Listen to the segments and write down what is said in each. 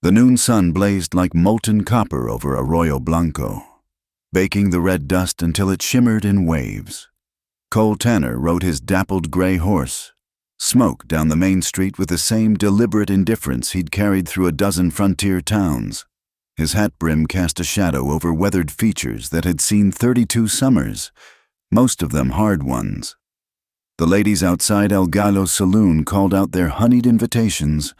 The noon sun blazed like molten copper over Arroyo Blanco, baking the red dust until it shimmered in waves. Cole Tanner rode his dappled gray horse, Smoke down the main street with the same deliberate indifference he'd carried through a dozen frontier towns. His hat brim cast a shadow over weathered features that had seen 32 summers, most of them hard ones. The ladies outside El Gallo's saloon called out their honeyed invitations,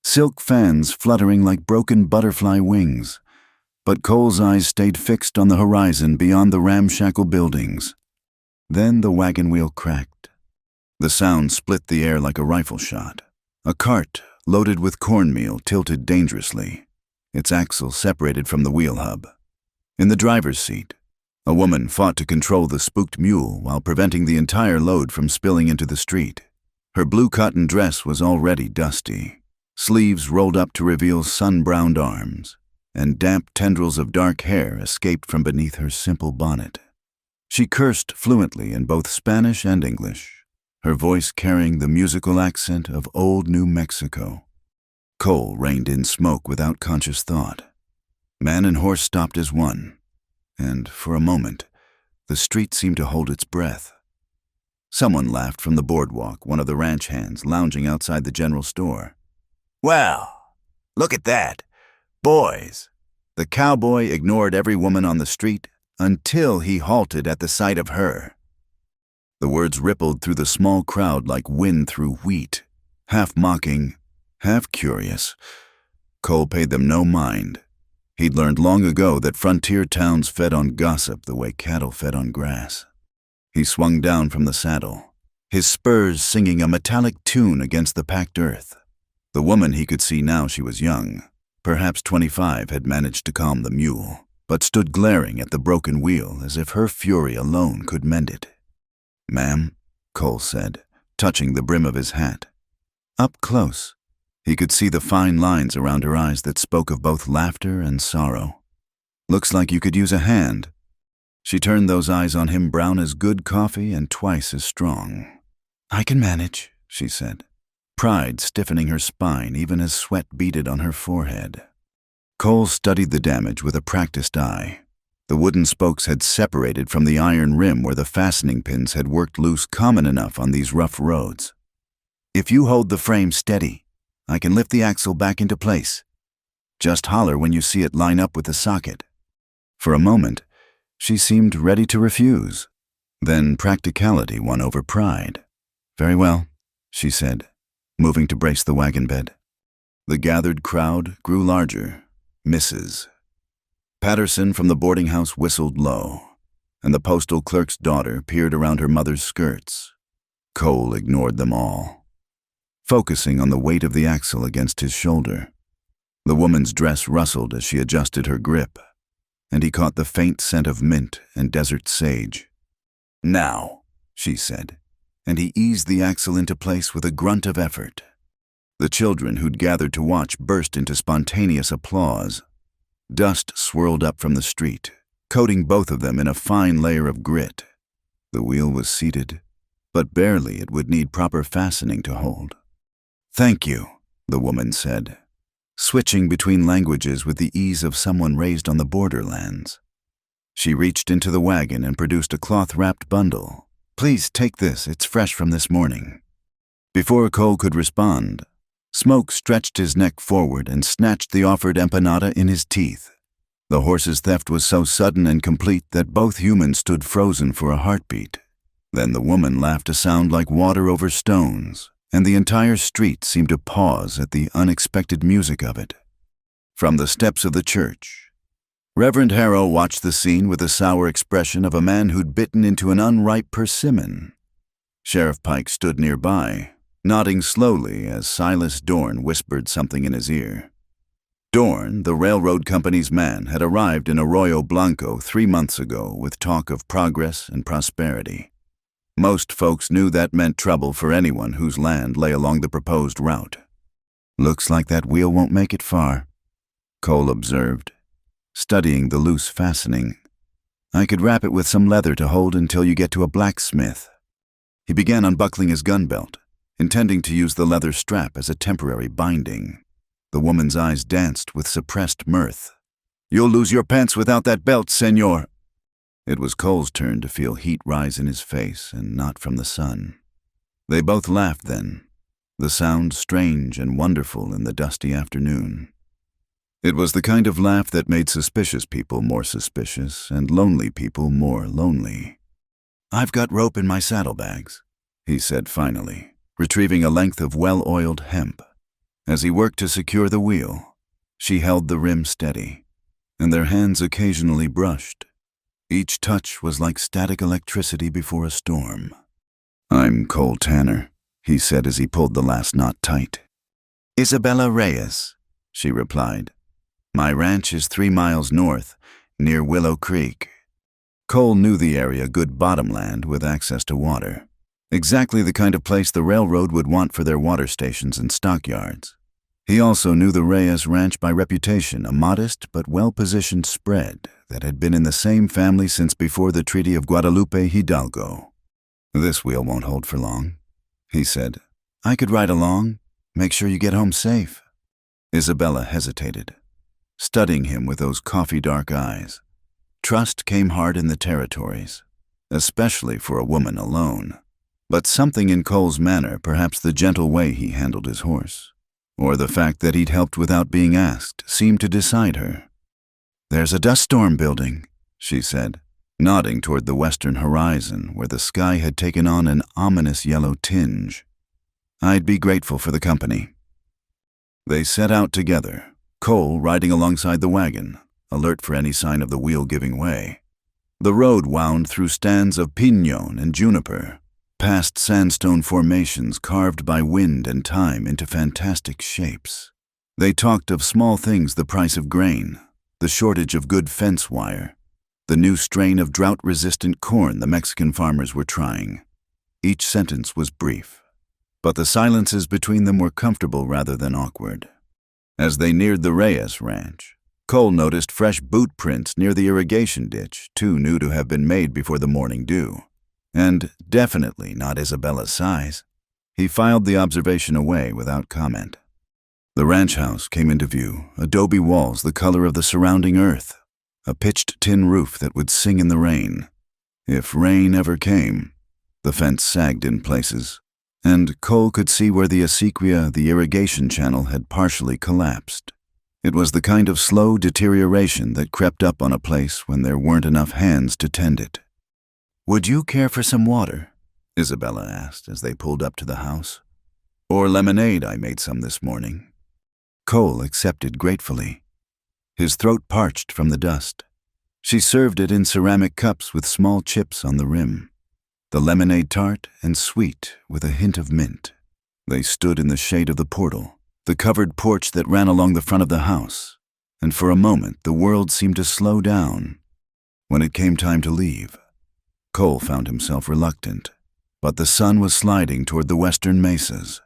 silk fans fluttering like broken butterfly wings. But Cole's eyes stayed fixed on the horizon beyond the ramshackle buildings. Then the wagon wheel cracked. The sound split the air like a rifle shot. A cart, loaded with cornmeal, tilted dangerously, its axle separated from the wheel hub. In the driver's seat, a woman fought to control the spooked mule while preventing the entire load from spilling into the street. Her blue cotton dress was already dusty, sleeves rolled up to reveal sun-browned arms, and damp tendrils of dark hair escaped from beneath her simple bonnet. She cursed fluently in both Spanish and English, her voice carrying the musical accent of old New Mexico. Cole reined in Smoke without conscious thought. Man and horse stopped as one, and for a moment, the street seemed to hold its breath. Someone laughed from the boardwalk, one of the ranch hands lounging outside the general store. "Well, look at that. Boys." The cowboy ignored every woman on the street until he halted at the sight of her. The words rippled through the small crowd like wind through wheat, half mocking, half curious. Cole paid them no mind. He'd learned long ago that frontier towns fed on gossip the way cattle fed on grass. He swung down from the saddle, his spurs singing a metallic tune against the packed earth. The woman he could see now, she was young. Perhaps 25, had managed to calm the mule, but stood glaring at the broken wheel as if her fury alone could mend it. "Ma'am," Cole said, touching the brim of his hat. Up close, he could see the fine lines around her eyes that spoke of both laughter and sorrow. "Looks like you could use a hand." She turned those eyes on him, brown as good coffee and twice as strong. "I can manage," she said, pride stiffening her spine even as sweat beaded on her forehead. Cole studied the damage with a practiced eye. The wooden spokes had separated from the iron rim where the fastening pins had worked loose, common enough on these rough roads. "If you hold the frame steady, I can lift the axle back into place. Just holler when you see it line up with the socket." For a moment, she seemed ready to refuse. Then practicality won over pride. "Very well," she said, moving to brace the wagon bed. The gathered crowd grew larger. Misses. Patterson from the boarding house whistled low, and the postal clerk's daughter peered around her mother's skirts. Cole ignored them all, focusing on the weight of the axle against his shoulder. The woman's dress rustled as she adjusted her grip, and he caught the faint scent of mint and desert sage. "Now," she said, and he eased the axle into place with a grunt of effort. The children who'd gathered to watch burst into spontaneous applause. Dust swirled up from the street, coating both of them in a fine layer of grit. The wheel was seated, but barely it would need proper fastening to hold. "Thank you," the woman said, switching between languages with the ease of someone raised on the borderlands. She reached into the wagon and produced a cloth-wrapped bundle. "Please take this, it's fresh from this morning." Before Cole could respond, Smoke stretched his neck forward and snatched the offered empanada in his teeth. The horse's theft was so sudden and complete that both humans stood frozen for a heartbeat. Then the woman laughed a sound like water over stones, and the entire street seemed to pause at the unexpected music of it. From the steps of the church, Reverend Harrow watched the scene with the sour expression of a man who'd bitten into an unripe persimmon. Sheriff Pike stood nearby, nodding slowly as Silas Dorn whispered something in his ear. Dorn, the railroad company's man, had arrived in Arroyo Blanco 3 months ago with talk of progress and prosperity. Most folks knew that meant trouble for anyone whose land lay along the proposed route. "Looks like that wheel won't make it far," Cole observed, studying the loose fastening. "I could wrap it with some leather to hold until you get to a blacksmith." He began unbuckling his gun belt, intending to use the leather strap as a temporary binding. The woman's eyes danced with suppressed mirth. "You'll lose your pants without that belt, senor." It was Cole's turn to feel heat rise in his face, and not from the sun. They both laughed then, the sound strange and wonderful in the dusty afternoon. It was the kind of laugh that made suspicious people more suspicious and lonely people more lonely. "I've got rope in my saddlebags," he said finally, retrieving a length of well-oiled hemp. As he worked to secure the wheel, she held the rim steady, and their hands occasionally brushed. Each touch was like static electricity before a storm. "I'm Cole Tanner," he said as he pulled the last knot tight. "Isabella Reyes," she replied. "My ranch is 3 miles north, near Willow Creek." Cole knew the area good bottomland with access to water. Exactly the kind of place the railroad would want for their water stations and stockyards. He also knew the Reyes ranch by reputation, a modest but well-positioned spread that had been in the same family since before the Treaty of Guadalupe Hidalgo. "This wheel won't hold for long," he said. "I could ride along. Make sure you get home safe." Isabella hesitated, studying him with those coffee-dark eyes. Trust came hard in the territories, especially for a woman alone. But something in Cole's manner, perhaps the gentle way he handled his horse, or the fact that he'd helped without being asked, seemed to decide her. "There's a dust storm building," she said, nodding toward the western horizon where the sky had taken on an ominous yellow tinge. "I'd be grateful for the company." They set out together, Cole riding alongside the wagon, alert for any sign of the wheel giving way. The road wound through stands of piñon and juniper, past sandstone formations carved by wind and time into fantastic shapes. They talked of small things: the price of grain, the shortage of good fence wire, the new strain of drought-resistant corn the Mexican farmers were trying. Each sentence was brief, but the silences between them were comfortable rather than awkward. As they neared the Reyes ranch, Cole noticed fresh boot prints near the irrigation ditch, too new to have been made before the morning dew. And definitely not Isabella's size. He filed the observation away without comment. The ranch house came into view, adobe walls the color of the surrounding earth, a pitched tin roof that would sing in the rain. If rain ever came. The fence sagged in places, and Cole could see where the acequia, the irrigation channel, had partially collapsed. It was the kind of slow deterioration that crept up on a place when there weren't enough hands to tend it. "Would you care for some water?" Isabella asked as they pulled up to the house. "Or lemonade, I made some this morning." Cole accepted gratefully. His throat parched from the dust. She served it in ceramic cups with small chips on the rim. The lemonade tart and sweet with a hint of mint. They stood in the shade of the portal, the covered porch that ran along the front of the house, and for a moment the world seemed to slow down. When it came time to leave, Cole found himself reluctant, but the sun was sliding toward the western mesas,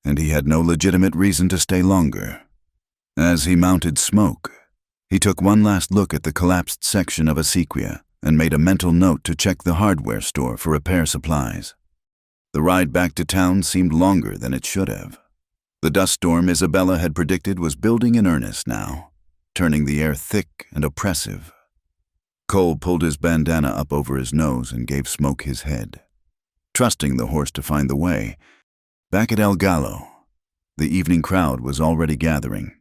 and he had no legitimate reason to stay longer. As he mounted Smoke, he took one last look at the collapsed section of acequia and made a mental note to check the hardware store for repair supplies. The ride back to town seemed longer than it should have. The dust storm Isabella had predicted was building in earnest now, turning the air thick and oppressive. Cole pulled his bandana up over his nose and gave Smoke his head, trusting the horse to find the way. Back at El Gallo, the evening crowd was already gathering.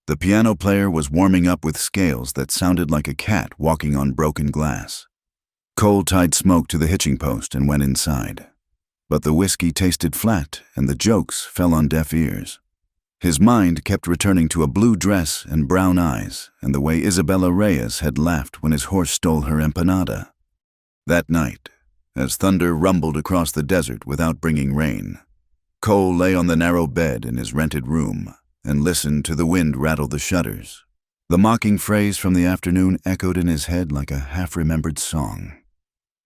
The piano player was warming up with scales that sounded like a cat walking on broken glass. Cole tied Smoke to the hitching post and went inside. But the whiskey tasted flat and the jokes fell on deaf ears. His mind kept returning to a blue dress and brown eyes and the way Isabella Reyes had laughed when his horse stole her empanada. That night, as thunder rumbled across the desert without bringing rain, Cole lay on the narrow bed in his rented room and listened to the wind rattle the shutters. The mocking phrase from the afternoon echoed in his head like a half-remembered song.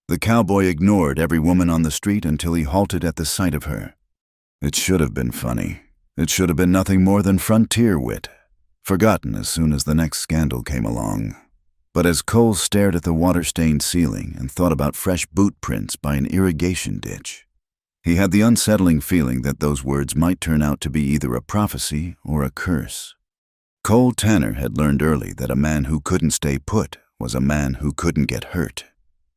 The cowboy ignored every woman on the street until he halted at the sight of her. It should have been funny. It should have been nothing more than frontier wit, forgotten as soon as the next scandal came along. But as Cole stared at the water-stained ceiling and thought about fresh boot prints by an irrigation ditch, he had the unsettling feeling that those words might turn out to be either a prophecy or a curse. Cole Tanner had learned early that a man who couldn't stay put was a man who couldn't get hurt.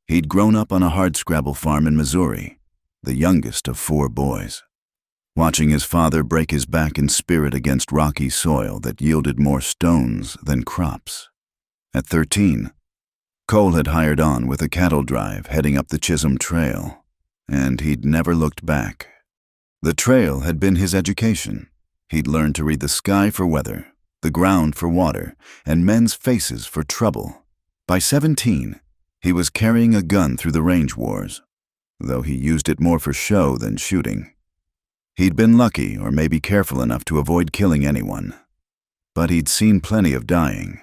He'd grown up on a hardscrabble farm in Missouri, the youngest of 4 boys, watching his father break his back in spirit against rocky soil that yielded more stones than crops. At 13, Cole had hired on with a cattle drive heading up the Chisholm Trail, and he'd never looked back. The trail had been his education. He'd learned to read the sky for weather, the ground for water, and men's faces for trouble. By 17, he was carrying a gun through the range wars, though he used it more for show than shooting. He'd been lucky, or maybe careful enough to avoid killing anyone. But he'd seen plenty of dying.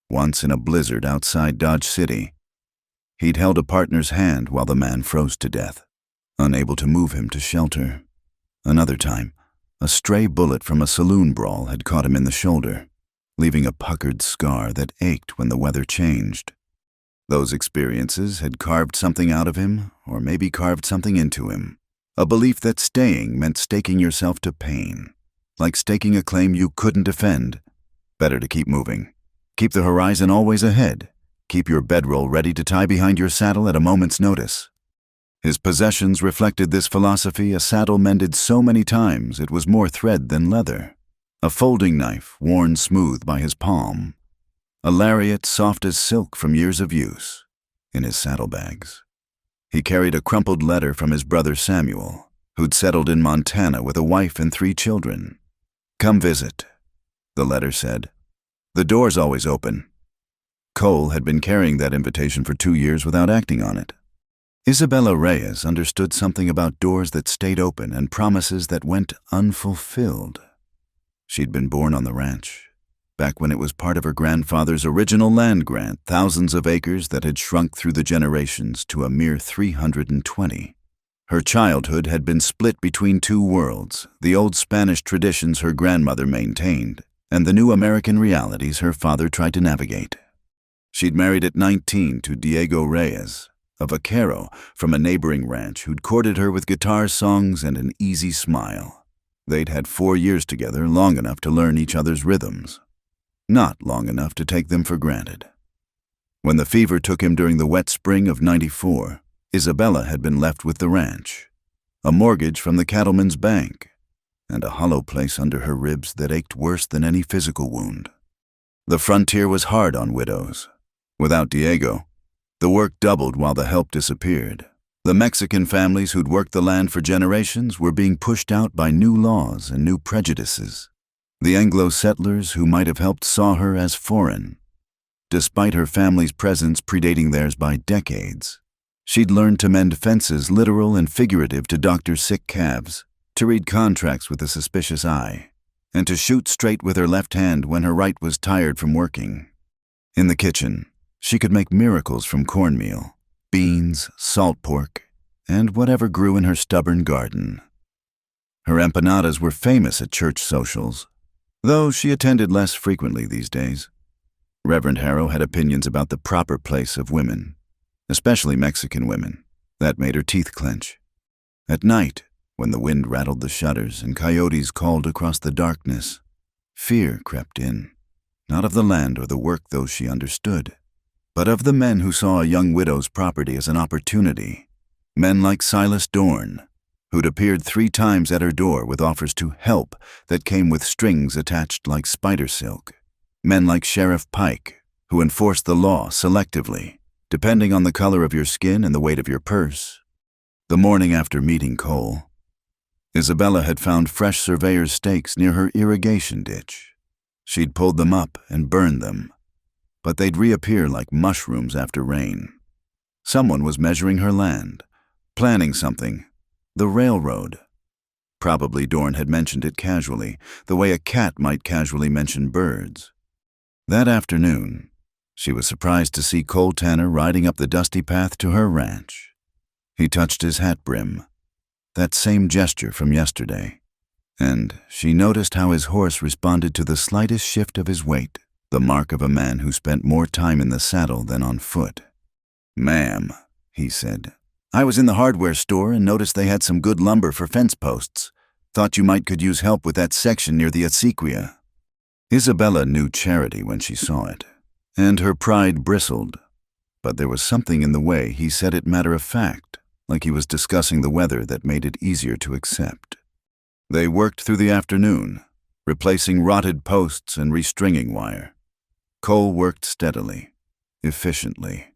Once in a blizzard outside Dodge City, he'd held a partner's hand while the man froze to death, unable to move him to shelter. Another time, a stray bullet from a saloon brawl had caught him in the shoulder, leaving a puckered scar that ached when the weather changed. Those experiences had carved something out of him, or maybe carved something into him. A belief that staying meant staking yourself to pain, like staking a claim you couldn't defend. Better to keep moving. Keep the horizon always ahead. Keep your bedroll ready to tie behind your saddle at a moment's notice. His possessions reflected this philosophy, a saddle mended so many times it was more thread than leather, a folding knife worn smooth by his palm, a lariat soft as silk from years of use, in his saddlebags. He carried a crumpled letter from his brother Samuel, who'd settled in Montana with a wife and 3 children. "Come visit," the letter said. "The door's always open." Cole had been carrying that invitation for 2 years without acting on it. Isabella Reyes understood something about doors that stayed open and promises that went unfulfilled. She'd been born on the ranch, back when it was part of her grandfather's original land grant, thousands of acres that had shrunk through the generations to a mere 320. Her childhood had been split between 2 worlds, the old Spanish traditions her grandmother maintained, and the new American realities her father tried to navigate. She'd married at 19 to Diego Reyes, a vaquero from a neighboring ranch who'd courted her with guitar songs and an easy smile. They'd had 4 years together, long enough to learn each other's rhythms, not long enough to take them for granted. When the fever took him during the wet spring of '94, Isabella had been left with the ranch, a mortgage from the cattleman's bank, and a hollow place under her ribs that ached worse than any physical wound. The frontier was hard on widows. Without Diego, the work doubled while the help disappeared. The Mexican families who'd worked the land for generations were being pushed out by new laws and new prejudices. The Anglo settlers who might have helped saw her as foreign. Despite her family's presence predating theirs by decades, she'd learned to mend fences literal and figurative to doctor sick calves, to read contracts with a suspicious eye, and to shoot straight with her left hand when her right was tired from working. In the kitchen, she could make miracles from cornmeal, beans, salt pork, and whatever grew in her stubborn garden. Her empanadas were famous at church socials, though she attended less frequently these days. Reverend Harrow had opinions about the proper place of women, especially Mexican women. That made her teeth clench. At night, when the wind rattled the shutters and coyotes called across the darkness, fear crept in, not of the land or the work those she understood, but of the men who saw a young widow's property as an opportunity. Men like Silas Dorn, who'd appeared 3 times at her door with offers to help that came with strings attached like spider silk. Men like Sheriff Pike, who enforced the law selectively, depending on the color of your skin and the weight of your purse. The morning after meeting Cole, Isabella had found fresh surveyor's stakes near her irrigation ditch. She'd pulled them up and burned them, but they'd reappear like mushrooms after rain. Someone was measuring her land, planning something, the railroad. Probably Dorn had mentioned it casually, the way a cat might casually mention birds. That afternoon, she was surprised to see Cole Tanner riding up the dusty path to her ranch. He touched his hat brim, that same gesture from yesterday, and she noticed how his horse responded to the slightest shift of his weight, the mark of a man who spent more time in the saddle than on foot. "Ma'am," he said, "I was in the hardware store and noticed they had some good lumber for fence posts. Thought you might could use help with that section near the acequia." Isabella knew charity when she saw it, and her pride bristled. But there was something in the way he said it matter of fact, like he was discussing the weather, that made it easier to accept. They worked through the afternoon, replacing rotted posts and restringing wire. Cole worked steadily, efficiently,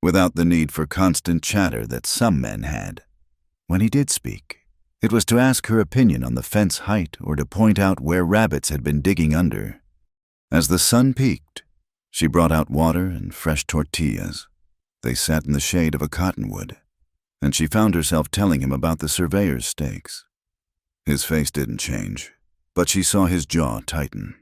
without the need for constant chatter that some men had. When he did speak, it was to ask her opinion on the fence height or to point out where rabbits had been digging under. As the sun peaked, she brought out water and fresh tortillas. They sat in the shade of a cottonwood, and she found herself telling him about the surveyor's stakes. His face didn't change, but she saw his jaw tighten.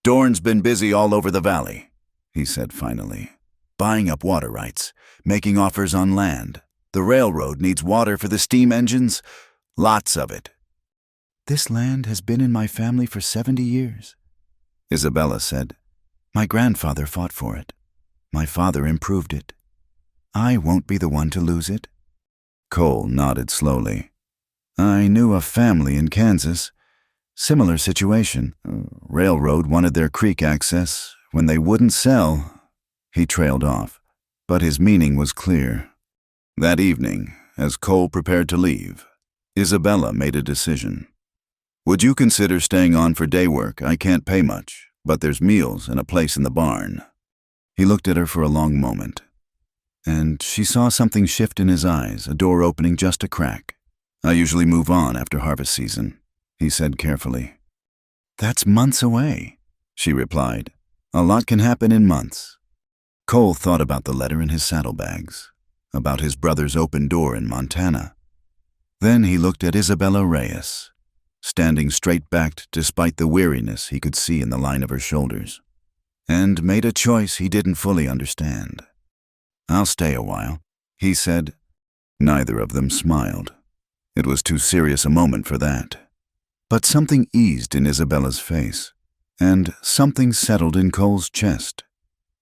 "Dorn's been busy all over the valley," he said finally, "buying up water rights, making offers on land. The railroad needs water for the steam engines. Lots of it." "This land has been in my family for 70 years, Isabella said. "My grandfather fought for it. My father improved it. I won't be the one to lose it." Cole nodded slowly. "I knew a family in Kansas. Similar situation. Railroad wanted their creek access. When they wouldn't sell..." He trailed off, but his meaning was clear. That evening, as Cole prepared to leave, Isabella made a decision. "Would you consider staying on for day work? I can't pay much, but there's meals and a place in the barn." He looked at her for a long moment, and she saw something shift in his eyes, a door opening just a crack. "I usually move on after harvest season," he said carefully. "That's months away," she replied. "A lot can happen in months." Cole thought about the letter in his saddlebags, about his brother's open door in Montana. Then he looked at Isabella Reyes, standing straight-backed despite the weariness he could see in the line of her shoulders, and made a choice he didn't fully understand. "I'll stay a while," he said. Neither of them smiled. It was too serious a moment for that. But something eased in Isabella's face, and something settled in Cole's chest.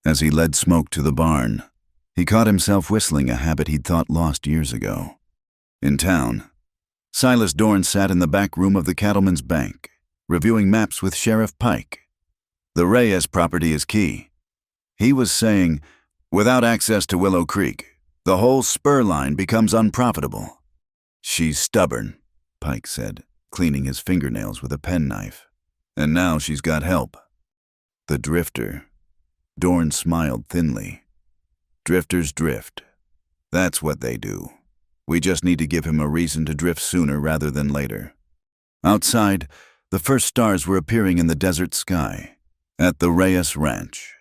As he led Smoke to the barn, he caught himself whistling a habit he'd thought lost years ago. In town, Silas Dorn sat in the back room of the Cattleman's Bank, reviewing maps with Sheriff Pike. "The Reyes property is key," he was saying. "Without access to Willow Creek, the whole spur line becomes unprofitable." "She's stubborn," Pike said, cleaning his fingernails with a penknife. "And now she's got help." "The drifter." Dorn smiled thinly. "Drifters drift. That's what they do. We just need to give him a reason to drift sooner rather than later." Outside, the first stars were appearing in the desert sky, at the Reyes Ranch.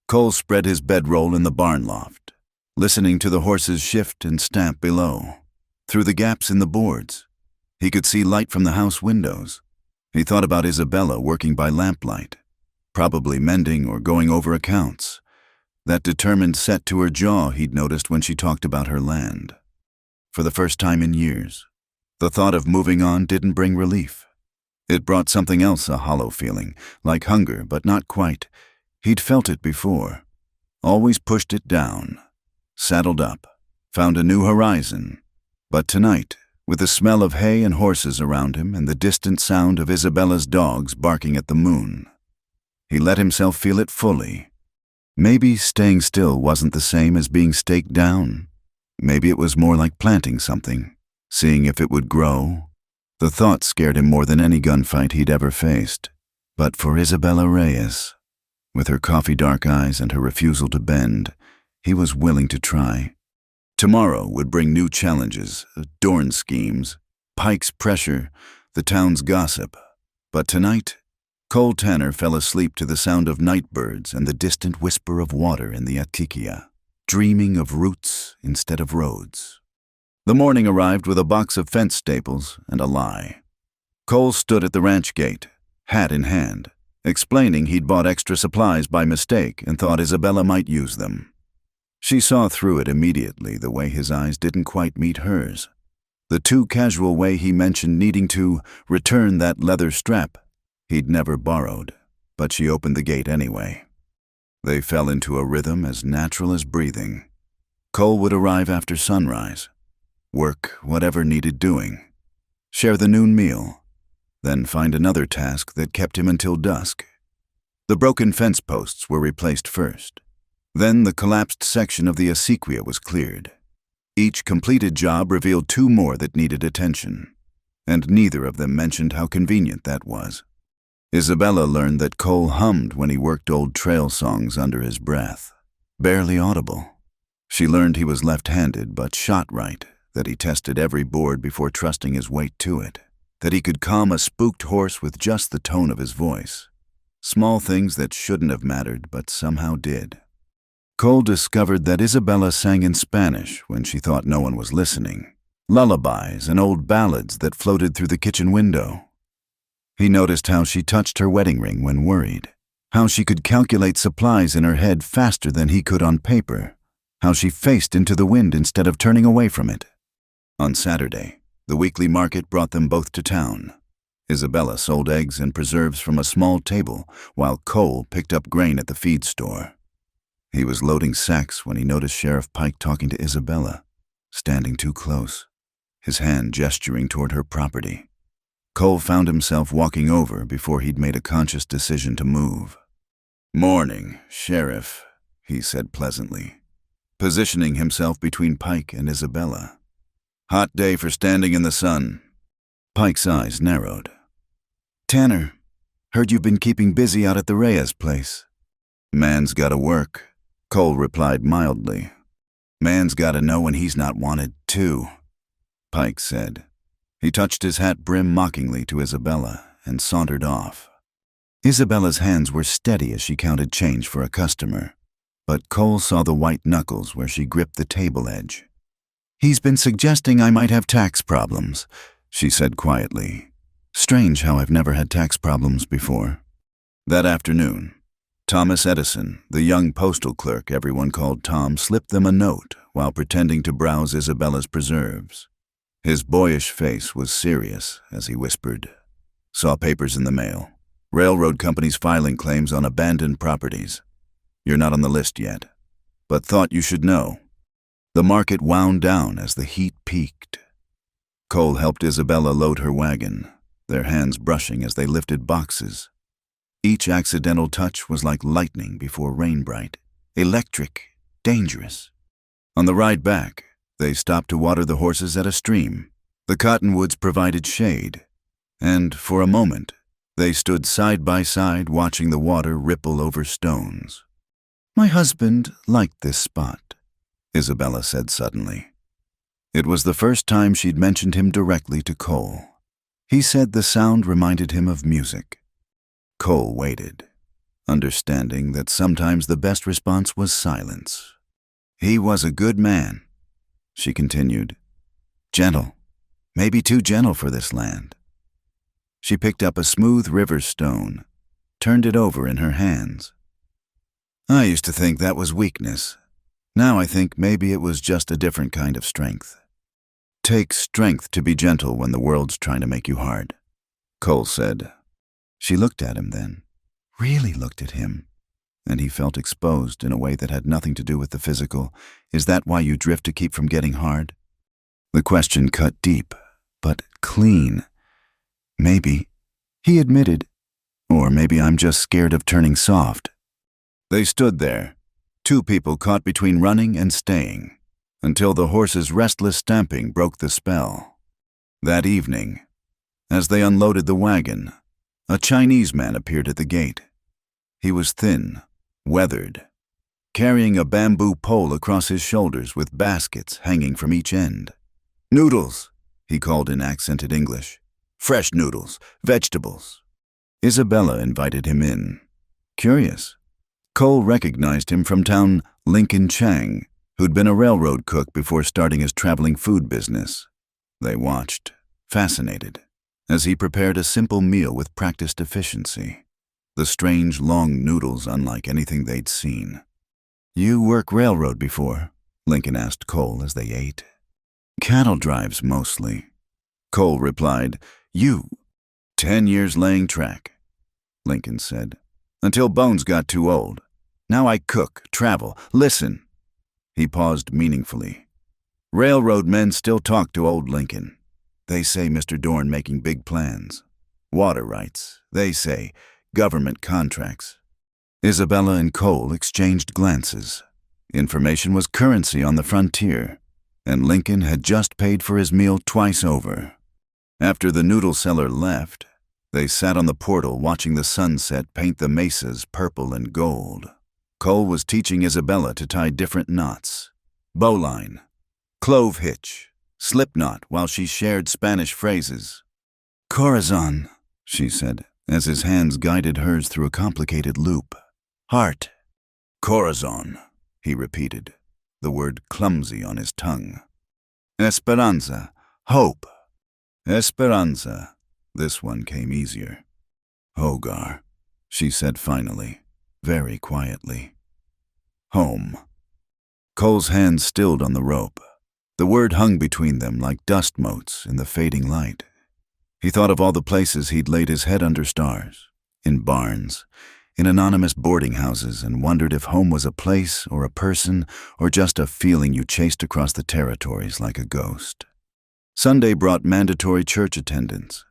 Cole spread his bedroll in the barn loft, listening to the horses shift and stamp below. Through the gaps in the boards, he could see light from the house windows. He thought about Isabella working by lamplight, probably mending or going over accounts, that determined set to her jaw he'd noticed when she talked about her land. For the first time in years, the thought of moving on didn't bring relief. It brought something else, a hollow feeling, like hunger, but not quite. He'd felt it before, always pushed it down, saddled up, found a new horizon. But tonight, with the smell of hay and horses around him and the distant sound of Isabella's dogs barking at the moon, he let himself feel it fully. Maybe staying still wasn't the same as being staked down. Maybe it was more like planting something, seeing if it would grow. The thought scared him more than any gunfight he'd ever faced. But for Isabella Reyes, with her coffee-dark eyes and her refusal to bend, he was willing to try. Tomorrow would bring new challenges, Dorn's schemes, Pike's pressure, the town's gossip. But tonight, Cole Tanner fell asleep to the sound of night birds and the distant whisper of water in the Atikia, dreaming of roots instead of roads. The morning arrived with a box of fence staples and a lie. Cole stood at the ranch gate, hat in hand, explaining he'd bought extra supplies by mistake and thought Isabella might use them. She saw through it immediately, the way his eyes didn't quite meet hers. The too casual way he mentioned needing to return that leather strap he'd never borrowed, but she opened the gate anyway. They fell into a rhythm as natural as breathing. Cole would arrive after sunrise, work whatever needed doing, share the noon meal, then find another task that kept him until dusk. The broken fence posts were replaced first. Then the collapsed section of the acequia was cleared. Each completed job revealed two more that needed attention, and neither of them mentioned how convenient that was. Isabella learned that Cole hummed when he worked old trail songs under his breath, barely audible. She learned he was left-handed but shot right, that he tested every board before trusting his weight to it, that he could calm a spooked horse with just the tone of his voice. Small things that shouldn't have mattered but somehow did. Cole discovered that Isabella sang in Spanish when she thought no one was listening, lullabies and old ballads that floated through the kitchen window. He noticed how she touched her wedding ring when worried, how she could calculate supplies in her head faster than he could on paper, how she faced into the wind instead of turning away from it. On Saturday, the weekly market brought them both to town. Isabella sold eggs and preserves from a small table, while Cole picked up grain at the feed store. He was loading sacks when he noticed Sheriff Pike talking to Isabella, standing too close, his hand gesturing toward her property. Cole found himself walking over before he'd made a conscious decision to move. "Morning, Sheriff," he said pleasantly, positioning himself between Pike and Isabella. "Hot day for standing in the sun." Pike's eyes narrowed. "Tanner, heard you've been keeping busy out at the Reyes place." "Man's gotta work," Cole replied mildly. "Man's gotta know when he's not wanted, too," Pike said. He touched his hat brim mockingly to Isabella and sauntered off. Isabella's hands were steady as she counted change for a customer, but Cole saw the white knuckles where she gripped the table edge. "He's been suggesting I might have tax problems," she said quietly. "Strange how I've never had tax problems before." That afternoon, Thomas Edison, the young postal clerk everyone called Tom, slipped them a note while pretending to browse Isabella's preserves. His boyish face was serious as he whispered, "Saw papers in the mail. Railroad companies filing claims on abandoned properties. You're not on the list yet, but thought you should know." The market wound down as the heat peaked. Cole helped Isabella load her wagon, their hands brushing as they lifted boxes. Each accidental touch was like lightning before rain bright, electric, dangerous. On the ride back, they stopped to water the horses at a stream. The cottonwoods provided shade, and for a moment, they stood side by side watching the water ripple over stones. "My husband liked this spot," Isabella said suddenly. It was the first time she'd mentioned him directly to Cole. He said the sound reminded him of music. Cole waited, understanding that sometimes the best response was silence. "He was a good man," she continued. "Gentle, maybe too gentle for this land." She picked up a smooth river stone, turned it over in her hands. "I used to think that was weakness. Now I think maybe it was just a different kind of strength. Takes strength to be gentle when the world's trying to make you hard," Cole said. She looked at him then, really looked at him, and he felt exposed in a way that had nothing to do with the physical. "Is that why you drift to keep from getting hard?" The question cut deep, but clean. "Maybe," he admitted, "or maybe I'm just scared of turning soft." They stood there, two people caught between running and staying, until the horse's restless stamping broke the spell. That evening, as they unloaded the wagon, a Chinese man appeared at the gate. He was thin, weathered, carrying a bamboo pole across his shoulders with baskets hanging from each end. "Noodles," he called in accented English. "Fresh noodles, vegetables." Isabella invited him in. Curious. Cole recognized him from town Lincoln Chang, who'd been a railroad cook before starting his traveling food business. They watched, fascinated, as he prepared a simple meal with practiced efficiency. The strange, long noodles unlike anything they'd seen. "You work railroad before?" Lincoln asked Cole as they ate. "Cattle drives, mostly." Cole replied, "You?" 10 years laying track," Lincoln said, "until Bones got too old. Now I cook, travel, listen." He paused meaningfully. "Railroad men still talk to old Lincoln. They say Mr. Dorn making big plans. Water rights, they say, government contracts. Isabella and Cole exchanged glances. Information was currency on the frontier, and Lincoln had just paid for his meal twice over. After the noodle seller left, they sat on the portal watching the sunset paint the mesas purple and gold. Cole was teaching Isabella to tie different knots: bowline, clove hitch, slip knot, while she shared Spanish phrases. Corazon, she said, as his hands guided hers through a complicated loop. Heart. Corazon, he repeated, the word clumsy on his tongue. Esperanza, hope. Esperanza. This one came easier. Hogar, she said finally, very quietly. Home. Cole's hands stilled on the rope. The word hung between them like dust motes in the fading light. He thought of all the places he'd laid his head under stars, in barns, in anonymous boarding houses, and wondered if home was a place or a person or just a feeling you chased across the territories like a ghost. Sunday brought mandatory church attendance.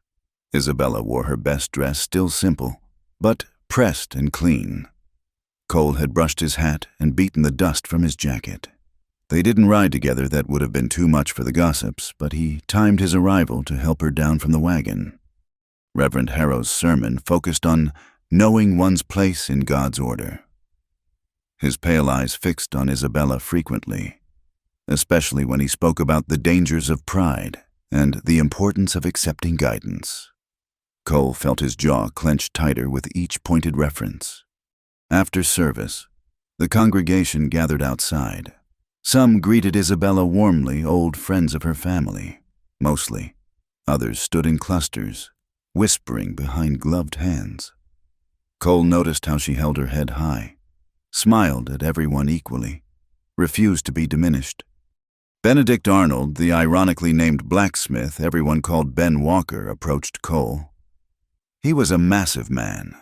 Isabella wore her best dress, still simple, but pressed and clean. Cole had brushed his hat and beaten the dust from his jacket. They didn't ride together, that would have been too much for the gossips, but he timed his arrival to help her down from the wagon. Reverend Harrow's sermon focused on knowing one's place in God's order. His pale eyes fixed on Isabella frequently, especially when he spoke about the dangers of pride and the importance of accepting guidance. Cole felt his jaw clench tighter with each pointed reference. After service, the congregation gathered outside. Some greeted Isabella warmly, old friends of her family, mostly. Others stood in clusters, whispering behind gloved hands. Cole noticed how she held her head high, smiled at everyone equally, refused to be diminished. Benedict Arnold, the ironically named blacksmith everyone called Ben Walker, approached Cole. He was a massive man,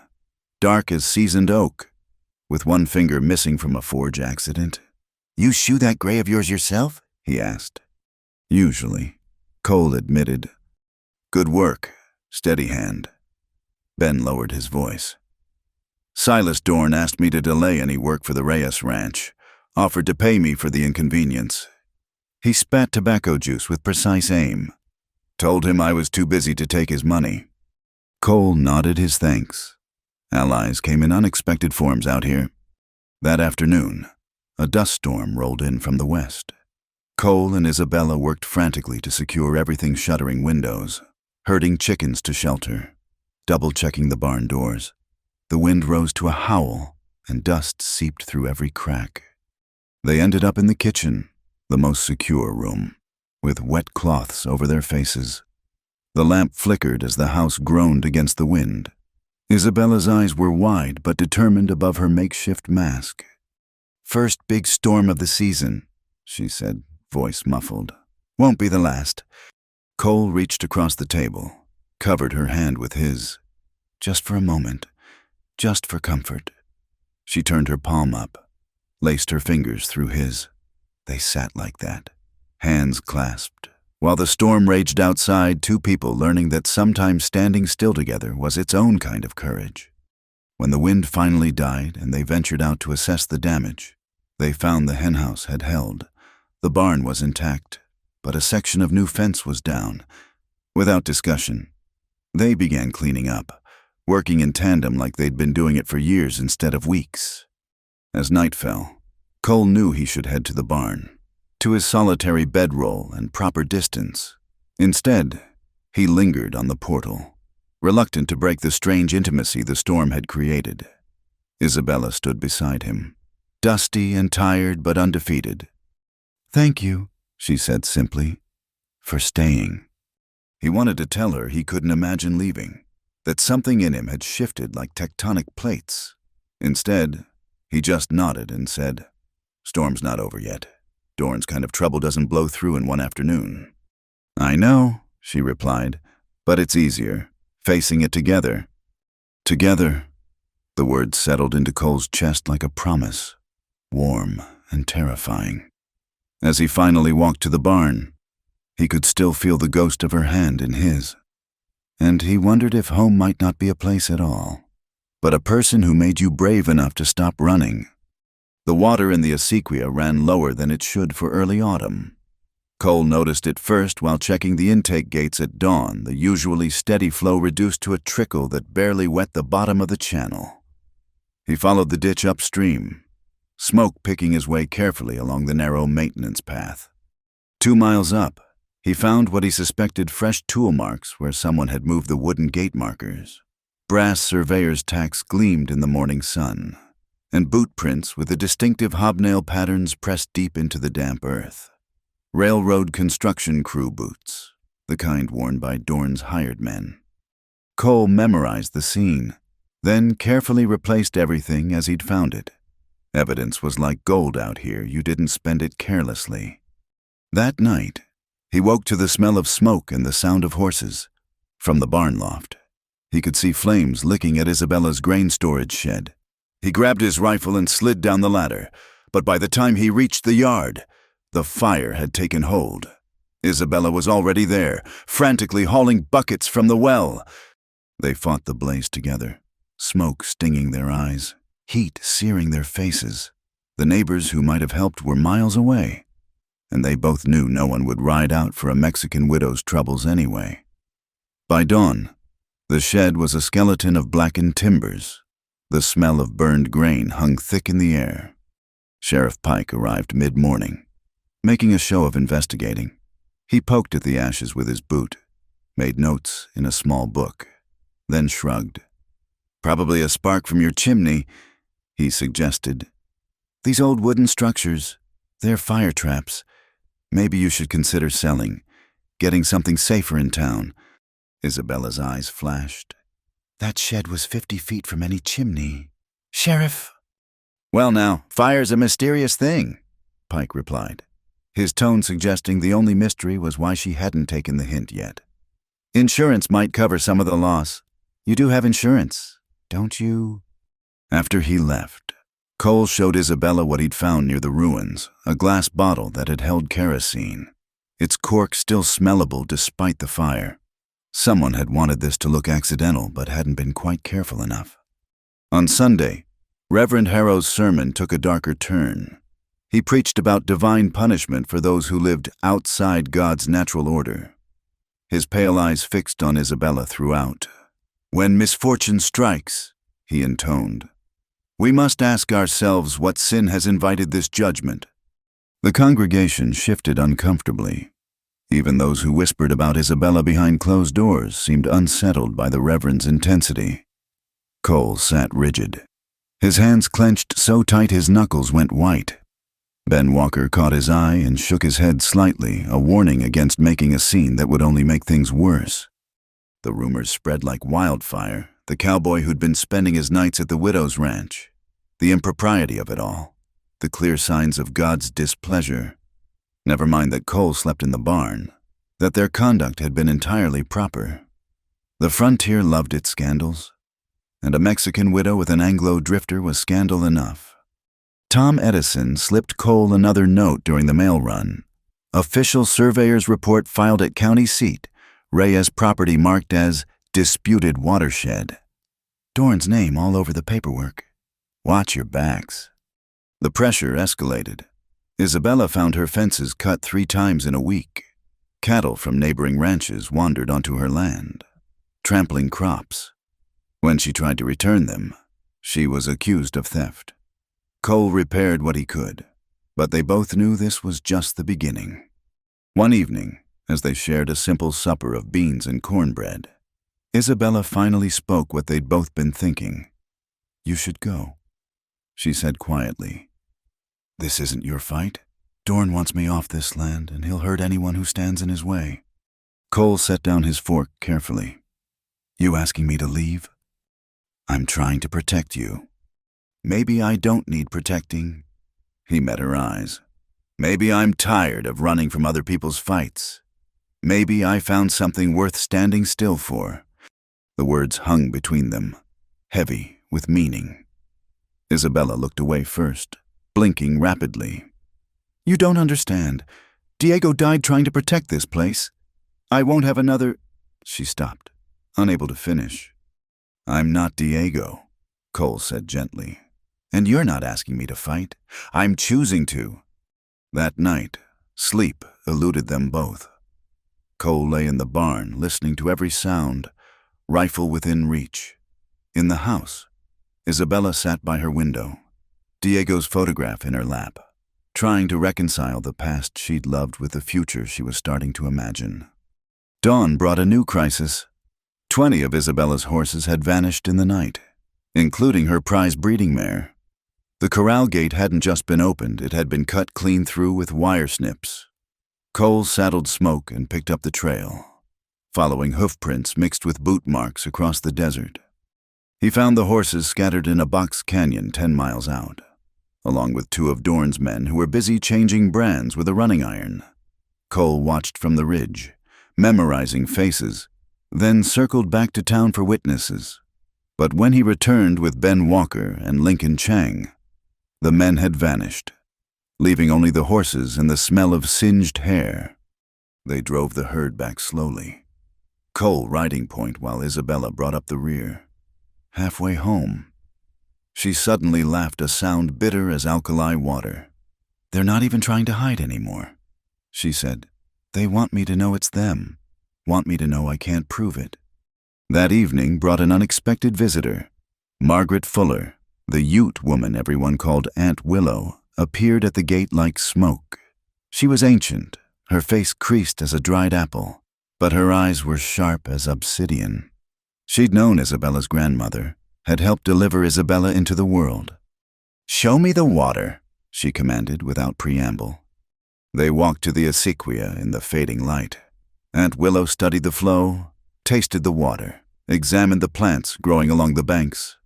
dark as seasoned oak, with one finger missing from a forge accident. "You shoe that gray of yours yourself?" he asked. "Usually," Cole admitted. "Good work, steady hand." Ben lowered his voice. "Silas Dorn asked me to delay any work for the Reyes Ranch, offered to pay me for the inconvenience. He spat tobacco juice with precise aim. Told him I was too busy to take his money." Cole nodded his thanks. Allies came in unexpected forms out here. That afternoon, a dust storm rolled in from the west. Cole and Isabella worked frantically to secure everything, shuttering windows, herding chickens to shelter, double-checking the barn doors. The wind rose to a howl, and dust seeped through every crack. They ended up in the kitchen, the most secure room, with wet cloths over their faces. The lamp flickered as the house groaned against the wind. Isabella's eyes were wide but determined above her makeshift mask. "First big storm of the season," she said, voice muffled. "Won't be the last." Cole reached across the table, covered her hand with his. "Just for a moment, just for comfort." She turned her palm up, laced her fingers through his. They sat like that, hands clasped, while the storm raged outside, two people learning that sometimes standing still together was its own kind of courage. When the wind finally died and they ventured out to assess the damage, they found the henhouse had held. The barn was intact, but a section of new fence was down. Without discussion, they began cleaning up, working in tandem like they'd been doing it for years instead of weeks. As night fell, Cole knew he should head to the barn, to his solitary bedroll and proper distance. Instead, he lingered on the portal, reluctant to break the strange intimacy the storm had created. Isabella stood beside him, dusty and tired but undefeated. "Thank you," she said simply, "for staying." He wanted to tell her he couldn't imagine leaving, that something in him had shifted like tectonic plates. Instead, he just nodded and said, "Storm's not over yet. Dorn's kind of trouble doesn't blow through in one afternoon." "I know," she replied, "but it's easier, facing it together." Together. The word settled into Cole's chest like a promise, warm and terrifying. As he finally walked to the barn, he could still feel the ghost of her hand in his, and he wondered if home might not be a place at all. but a person who made you brave enough to stop running. The water in the acequia ran lower than it should for early autumn. Cole noticed it first while checking the intake gates at dawn, the usually steady flow reduced to a trickle that barely wet the bottom of the channel. He followed the ditch upstream, smoke picking his way carefully along the narrow maintenance path. 2 miles up, he found what he suspected fresh tool marks where someone had moved the wooden gate markers. Brass surveyor's tacks gleamed in the morning sun, and boot prints with the distinctive hobnail patterns pressed deep into the damp earth. Railroad construction crew boots, the kind worn by Dorn's hired men. Cole memorized the scene, then carefully replaced everything as he'd found it. Evidence was like gold out here, you didn't spend it carelessly. That night, he woke to the smell of smoke and the sound of horses. From the barn loft, he could see flames licking at Isabella's grain storage shed. He grabbed his rifle and slid down the ladder, but by the time he reached the yard, the fire had taken hold. Isabella was already there, frantically hauling buckets from the well. They fought the blaze together, smoke stinging their eyes, heat searing their faces. The neighbors who might have helped were miles away, and they both knew no one would ride out for a Mexican widow's troubles anyway. By dawn, the shed was a skeleton of blackened timbers. The smell of burned grain hung thick in the air. Sheriff Pike arrived mid-morning, making a show of investigating. He poked at the ashes with his boot, made notes in a small book, then shrugged. "Probably a spark from your chimney," he suggested. "These old wooden structures, they're fire traps. Maybe you should consider selling, getting something safer in town." Isabella's eyes flashed. "That shed was 50 feet from any chimney. Sheriff." "Well now, fire's a mysterious thing," Pike replied, his tone suggesting the only mystery was why she hadn't taken the hint yet. "Insurance might cover some of the loss. You do have insurance, don't you?" After he left, Cole showed Isabella what he'd found near the ruins, a glass bottle that had held kerosene, its cork still smellable despite the fire. Someone had wanted this to look accidental but hadn't been quite careful enough. On Sunday, Reverend Harrow's sermon took a darker turn. He preached about divine punishment for those who lived outside God's natural order. His pale eyes fixed on Isabella throughout. "When misfortune strikes," he intoned, "we must ask ourselves what sin has invited this judgment." The congregation shifted uncomfortably. Even those who whispered about Isabella behind closed doors seemed unsettled by the Reverend's intensity. Cole sat rigid, his hands clenched so tight his knuckles went white. Ben Walker caught his eye and shook his head slightly, a warning against making a scene that would only make things worse. The rumors spread like wildfire, the cowboy who'd been spending his nights at the widow's ranch, the impropriety of it all, the clear signs of God's displeasure. Never mind that Cole slept in the barn, that their conduct had been entirely proper. The frontier loved its scandals, and a Mexican widow with an Anglo drifter was scandal enough. Tom Edison slipped Cole another note during the mail run. Official surveyor's report filed at county seat, Reyes property marked as disputed watershed. Dorn's name all over the paperwork. Watch your backs. The pressure escalated. Isabella found her fences cut 3 times in a week. Cattle from neighboring ranches wandered onto her land, trampling crops. When she tried to return them, she was accused of theft. Cole repaired what he could, but they both knew this was just the beginning. One evening, as they shared a simple supper of beans and cornbread, Isabella finally spoke what they'd both been thinking. "You should go," she said quietly. "This isn't your fight. Dorn wants me off this land, and he'll hurt anyone who stands in his way." Cole set down his fork carefully. "You asking me to leave?" "I'm trying to protect you." "Maybe I don't need protecting." He met her eyes. "Maybe I'm tired of running from other people's fights. Maybe I found something worth standing still for." The words hung between them, heavy with meaning. Isabella looked away first, blinking rapidly. "You don't understand. Diego died trying to protect this place. I won't have another—" She stopped, unable to finish. "I'm not Diego." Cole said gently. And you're not asking me to fight. I'm choosing to. That night, sleep eluded them both. Cole lay in the barn, listening to every sound, rifle within reach. In the house, Isabella sat by her window, Diego's photograph in her lap, trying to reconcile the past she'd loved with the future she was starting to imagine. Dawn brought a new crisis. 20 of Isabella's horses had vanished in the night, including her prize breeding mare. The corral gate hadn't just been opened, it had been cut clean through with wire snips. Cole saddled Smoke and picked up the trail, following hoof prints mixed with boot marks across the desert. He found the horses scattered in a box canyon 10 miles out, along with 2 of Dorn's men who were busy changing brands with a running iron. Cole watched from the ridge, memorizing faces, then circled back to town for witnesses. But when he returned with Ben Walker and Lincoln Chang, the men had vanished, leaving only the horses and the smell of singed hair. They drove the herd back slowly, Cole riding point while Isabella brought up the rear. Halfway home, she suddenly laughed, a sound bitter as alkali water. They're not even trying to hide anymore, she said. They want me to know it's them, want me to know I can't prove it. That evening brought an unexpected visitor. Margaret Fuller, the Ute woman everyone called Aunt Willow, appeared at the gate like smoke. She was ancient, her face creased as a dried apple, but her eyes were sharp as obsidian. She'd known Isabella's grandmother, had helped deliver Isabella into the world. "Show me the water," she commanded without preamble. They walked to the acequia in the fading light. Aunt Willow studied the flow, tasted the water, examined the plants growing along the banks.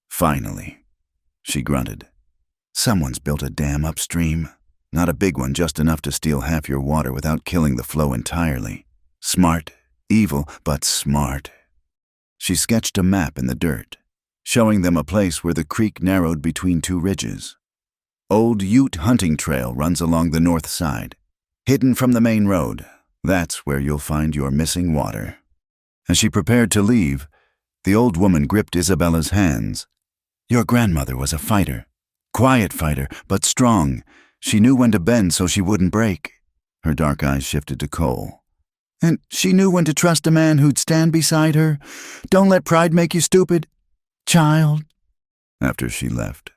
"Finally," she grunted. "Someone's built a dam upstream. Not a big one, just enough to steal half your water without killing the flow entirely. Smart, evil, but smart." She sketched a map in the dirt, showing them a place where the creek narrowed between 2 ridges. Old Ute hunting trail runs along the north side, hidden from the main road. That's where you'll find your missing water. As she prepared to leave, the old woman gripped Isabella's hands. "Your grandmother was a fighter. Quiet fighter, but strong. She knew when to bend so she wouldn't break." Her dark eyes shifted to Cole. "And she knew when to trust a man who'd stand beside her. Don't let pride make you stupid, child." After she left,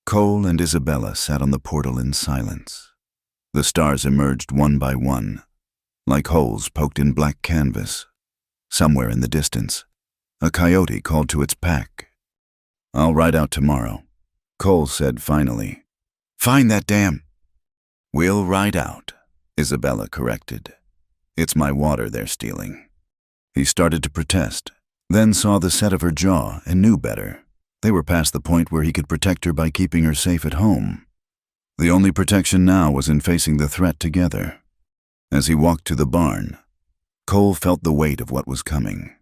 Cole and Isabella sat on the portal in silence. The stars emerged one by one, like holes poked in black canvas. Somewhere in the distance, a coyote called to its pack. "I'll ride out tomorrow," Cole said finally. "Find that dam." "We'll ride out," Isabella corrected. "It's my water they're stealing." He started to protest, then saw the set of her jaw and knew better. They were past the point where he could protect her by keeping her safe at home. The only protection now was in facing the threat together. As he walked to the barn, Cole felt the weight of what was coming.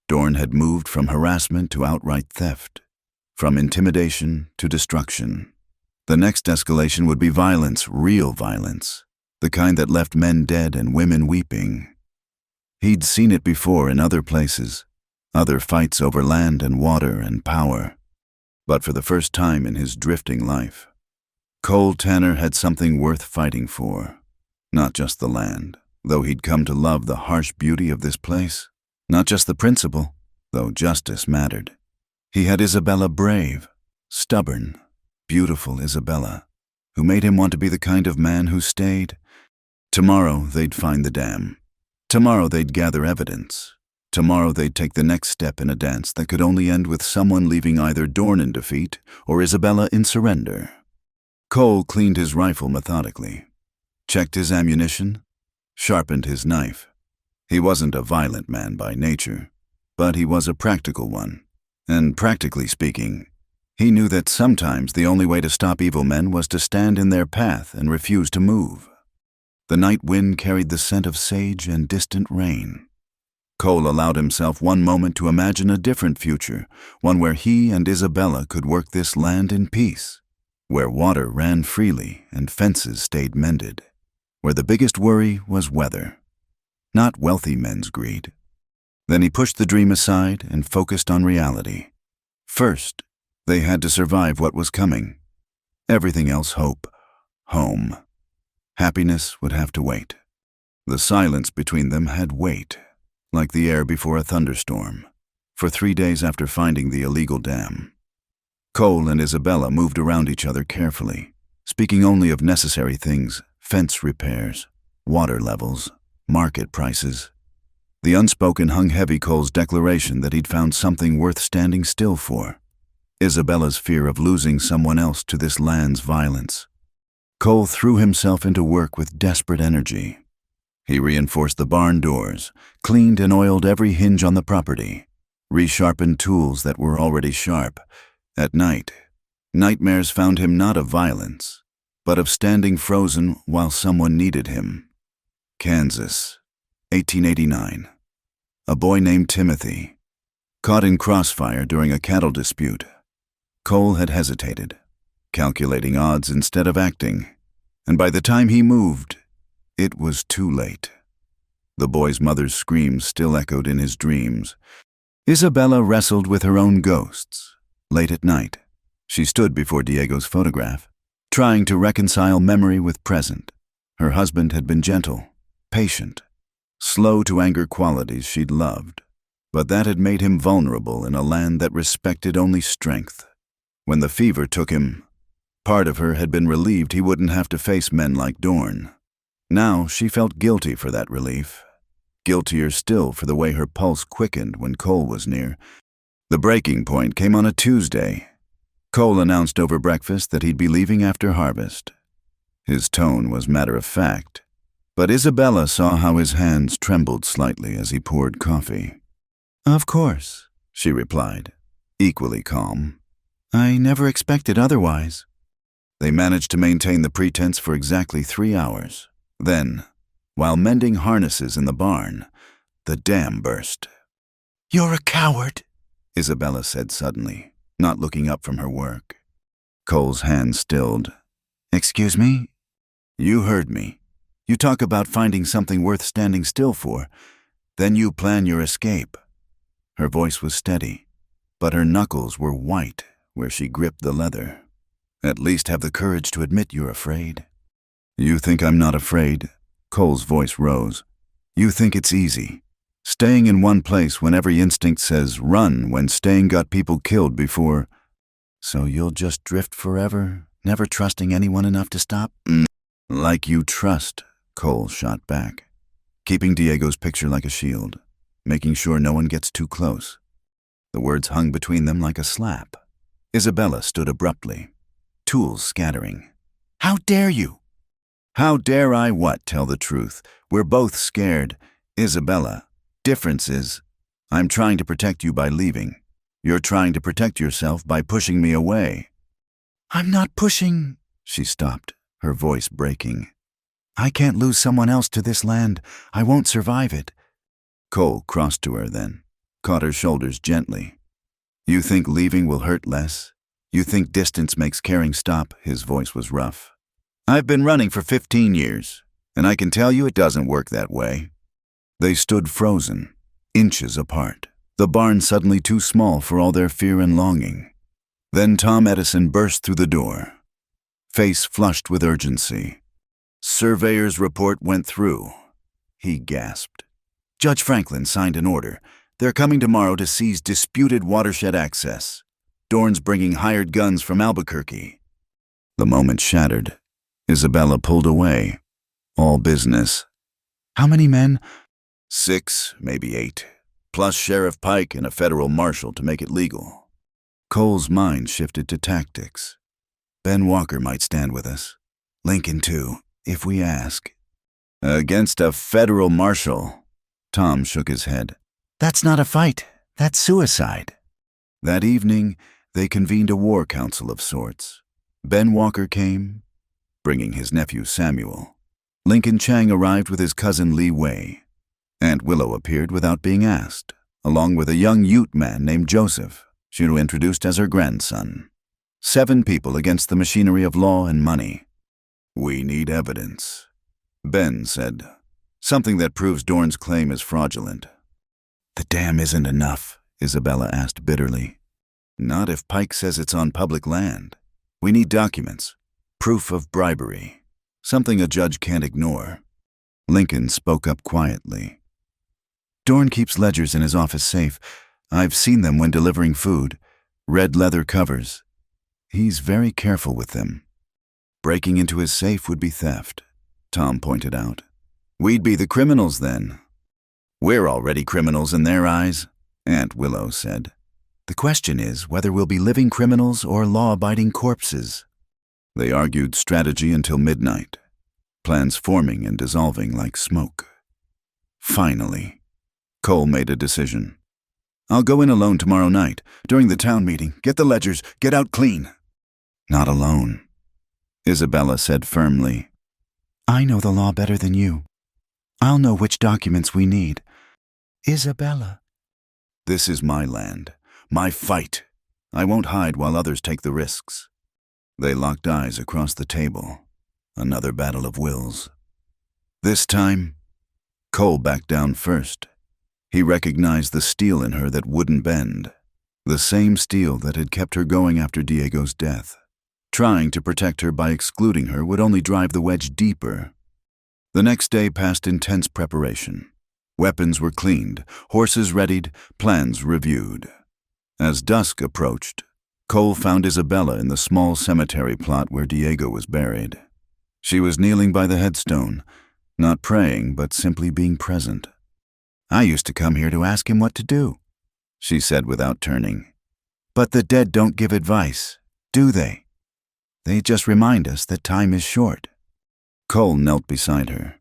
Dorn had moved from harassment to outright theft, from intimidation to destruction. The next escalation would be violence, real violence, the kind that left men dead and women weeping. He'd seen it before in other places, other fights over land and water and power. But for the first time in his drifting life, Cole Tanner had something worth fighting for. Not just the land, though he'd come to love the harsh beauty of this place. Not just the principle, though justice mattered. He had Isabella brave, stubborn, beautiful Isabella, who made him want to be the kind of man who stayed. Tomorrow they'd find the dam. Tomorrow they'd gather evidence. Tomorrow they'd take the next step in a dance that could only end with someone leaving either Dorn in defeat or Isabella in surrender. Cole cleaned his rifle methodically, checked his ammunition, sharpened his knife. He wasn't a violent man by nature, but he was a practical one. And practically speaking, he knew that sometimes the only way to stop evil men was to stand in their path and refuse to move. The night wind carried the scent of sage and distant rain. Cole allowed himself one moment to imagine a different future, one where he and Isabella could work this land in peace, where water ran freely and fences stayed mended, where the biggest worry was weather, not wealthy men's greed. Then he pushed the dream aside and focused on reality. First, they had to survive what was coming. Everything else, hope, home. Happiness would have to wait. The silence between them had weight, like the air before a thunderstorm, for 3 days after finding the illegal dam. Cole and Isabella moved around each other carefully, speaking only of necessary things: fence repairs, water levels, market prices. The unspoken hung heavy Cole's declaration that he'd found something worth standing still for. Isabella's fear of losing someone else to this land's violence. Cole threw himself into work with desperate energy. He reinforced the barn doors, cleaned and oiled every hinge on the property, resharpened tools that were already sharp. At night, nightmares found him not of violence, but of standing frozen while someone needed him. Kansas, 1889. A boy named Timothy, caught in crossfire during a cattle dispute. Cole had hesitated, calculating odds instead of acting, and by the time he moved, it was too late. The boy's mother's screams still echoed in his dreams. Isabella wrestled with her own ghosts. Late at night, she stood before Diego's photograph, trying to reconcile memory with present. Her husband had been gentle, patient, slow to anger, qualities she'd loved, but that had made him vulnerable in a land that respected only strength. When the fever took him, part of her had been relieved he wouldn't have to face men like Dorn. Now she felt guilty for that relief, guiltier still for the way her pulse quickened when Cole was near. The breaking point came on a Tuesday. Cole announced over breakfast that he'd be leaving after harvest. His tone was matter-of-fact, but Isabella saw how his hands trembled slightly as he poured coffee. "Of course," she replied, equally calm. "I never expected otherwise." They managed to maintain the pretense for exactly 3 hours. Then, while mending harnesses in the barn, the dam burst. "You're a coward," Isabella said suddenly, not looking up from her work. Cole's hand stilled. "Excuse me?" "You heard me. You talk about finding something worth standing still for. Then you plan your escape." Her voice was steady, but her knuckles were white where she gripped the leather. "At least have the courage to admit you're afraid." "You think I'm not afraid?" Cole's voice rose. "You think it's easy, staying in one place when every instinct says run when staying got people killed before. So you'll just drift forever, never trusting anyone enough to stop?" "Like you trust," Cole shot back, keeping Diego's picture like a shield, making sure no one gets too close. The words hung between them like a slap. Isabella stood abruptly, tools scattering. "How dare you?" "How dare I what? Tell the truth. We're both scared. Isabella, difference is, I'm trying to protect you by leaving. You're trying to protect yourself by pushing me away." "I'm not pushing." She stopped, her voice breaking. "I can't lose someone else to this land. I won't survive it." Cole crossed to her then, caught her shoulders gently. "You think leaving will hurt less? You think distance makes caring stop?" His voice was rough. "I've been running for 15 years, and I can tell you it doesn't work that way." They stood frozen, inches apart, the barn suddenly too small for all their fear and longing. Then Tom Edison burst through the door, face flushed with urgency. "Surveyor's report went through," he gasped. "Judge Franklin signed an order. They're coming tomorrow to seize disputed watershed access. Dorn's bringing hired guns from Albuquerque." The moment shattered. Isabella pulled away. All business. "How many men?" 6, maybe 8, plus Sheriff Pike and a federal marshal to make it legal. Cole's mind shifted to tactics. "Ben Walker might stand with us. Lincoln too, if we ask." "Against a federal marshal?" Tom shook his head. "That's not a fight. That's suicide." That evening, they convened a war council of sorts. Ben Walker came, bringing his nephew Samuel. Lincoln Chang arrived with his cousin Lee Wei. Aunt Willow appeared without being asked, along with a young Ute man named Joseph, she introduced as her grandson. 7 people against the machinery of law and money. "We need evidence," Ben said. "Something that proves Dorn's claim is fraudulent." "The dam isn't enough," Isabella asked bitterly. Not if Pike says it's on public land. We need documents. Proof of bribery. Something a judge can't ignore. Lincoln spoke up quietly. Dorn keeps ledgers in his office safe. I've seen them when delivering food. Red leather covers. He's very careful with them. Breaking into his safe would be theft, Tom pointed out. We'd be the criminals then. We're already criminals in their eyes, Aunt Willow said. The question is whether we'll be living criminals or law-abiding corpses. They argued strategy until midnight, plans forming and dissolving like smoke. Finally, Cole made a decision. I'll go in alone tomorrow night, during the town meeting. Get the ledgers, get out clean. Not alone, Isabella said firmly. I know the law better than you. I'll know which documents we need. Isabella. This is my land, my fight. I won't hide while others take the risks. They locked eyes across the table. Another battle of wills. This time, Cole backed down first. He recognized the steel in her that wouldn't bend, the same steel that had kept her going after Diego's death. Trying to protect her by excluding her would only drive the wedge deeper. The next day passed intense preparation. Weapons were cleaned, horses readied, plans reviewed. As dusk approached, Cole found Isabella in the small cemetery plot where Diego was buried. She was kneeling by the headstone, not praying but simply being present. I used to come here to ask him what to do, she said without turning. But the dead don't give advice, do they? They just remind us that time is short. Cole knelt beside her.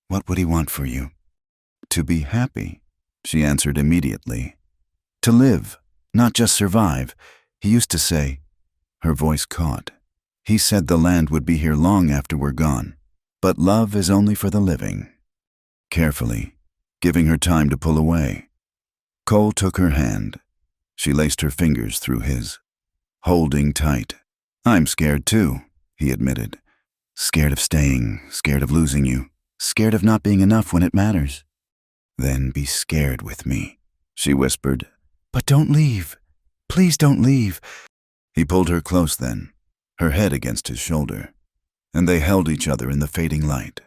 What would he want for you? To be happy, she answered immediately. To live, not just survive, he used to say. Her voice caught. He said the land would be here long after we're gone, but love is only for the living. Carefully, giving her time to pull away, Cole took her hand. She laced her fingers through his, holding tight. I'm scared too, he admitted. Scared of staying, scared of losing you, scared of not being enough when it matters. Then be scared with me, she whispered. But don't leave. Please don't leave. He pulled her close then, her head against his shoulder, and they held each other in the fading light.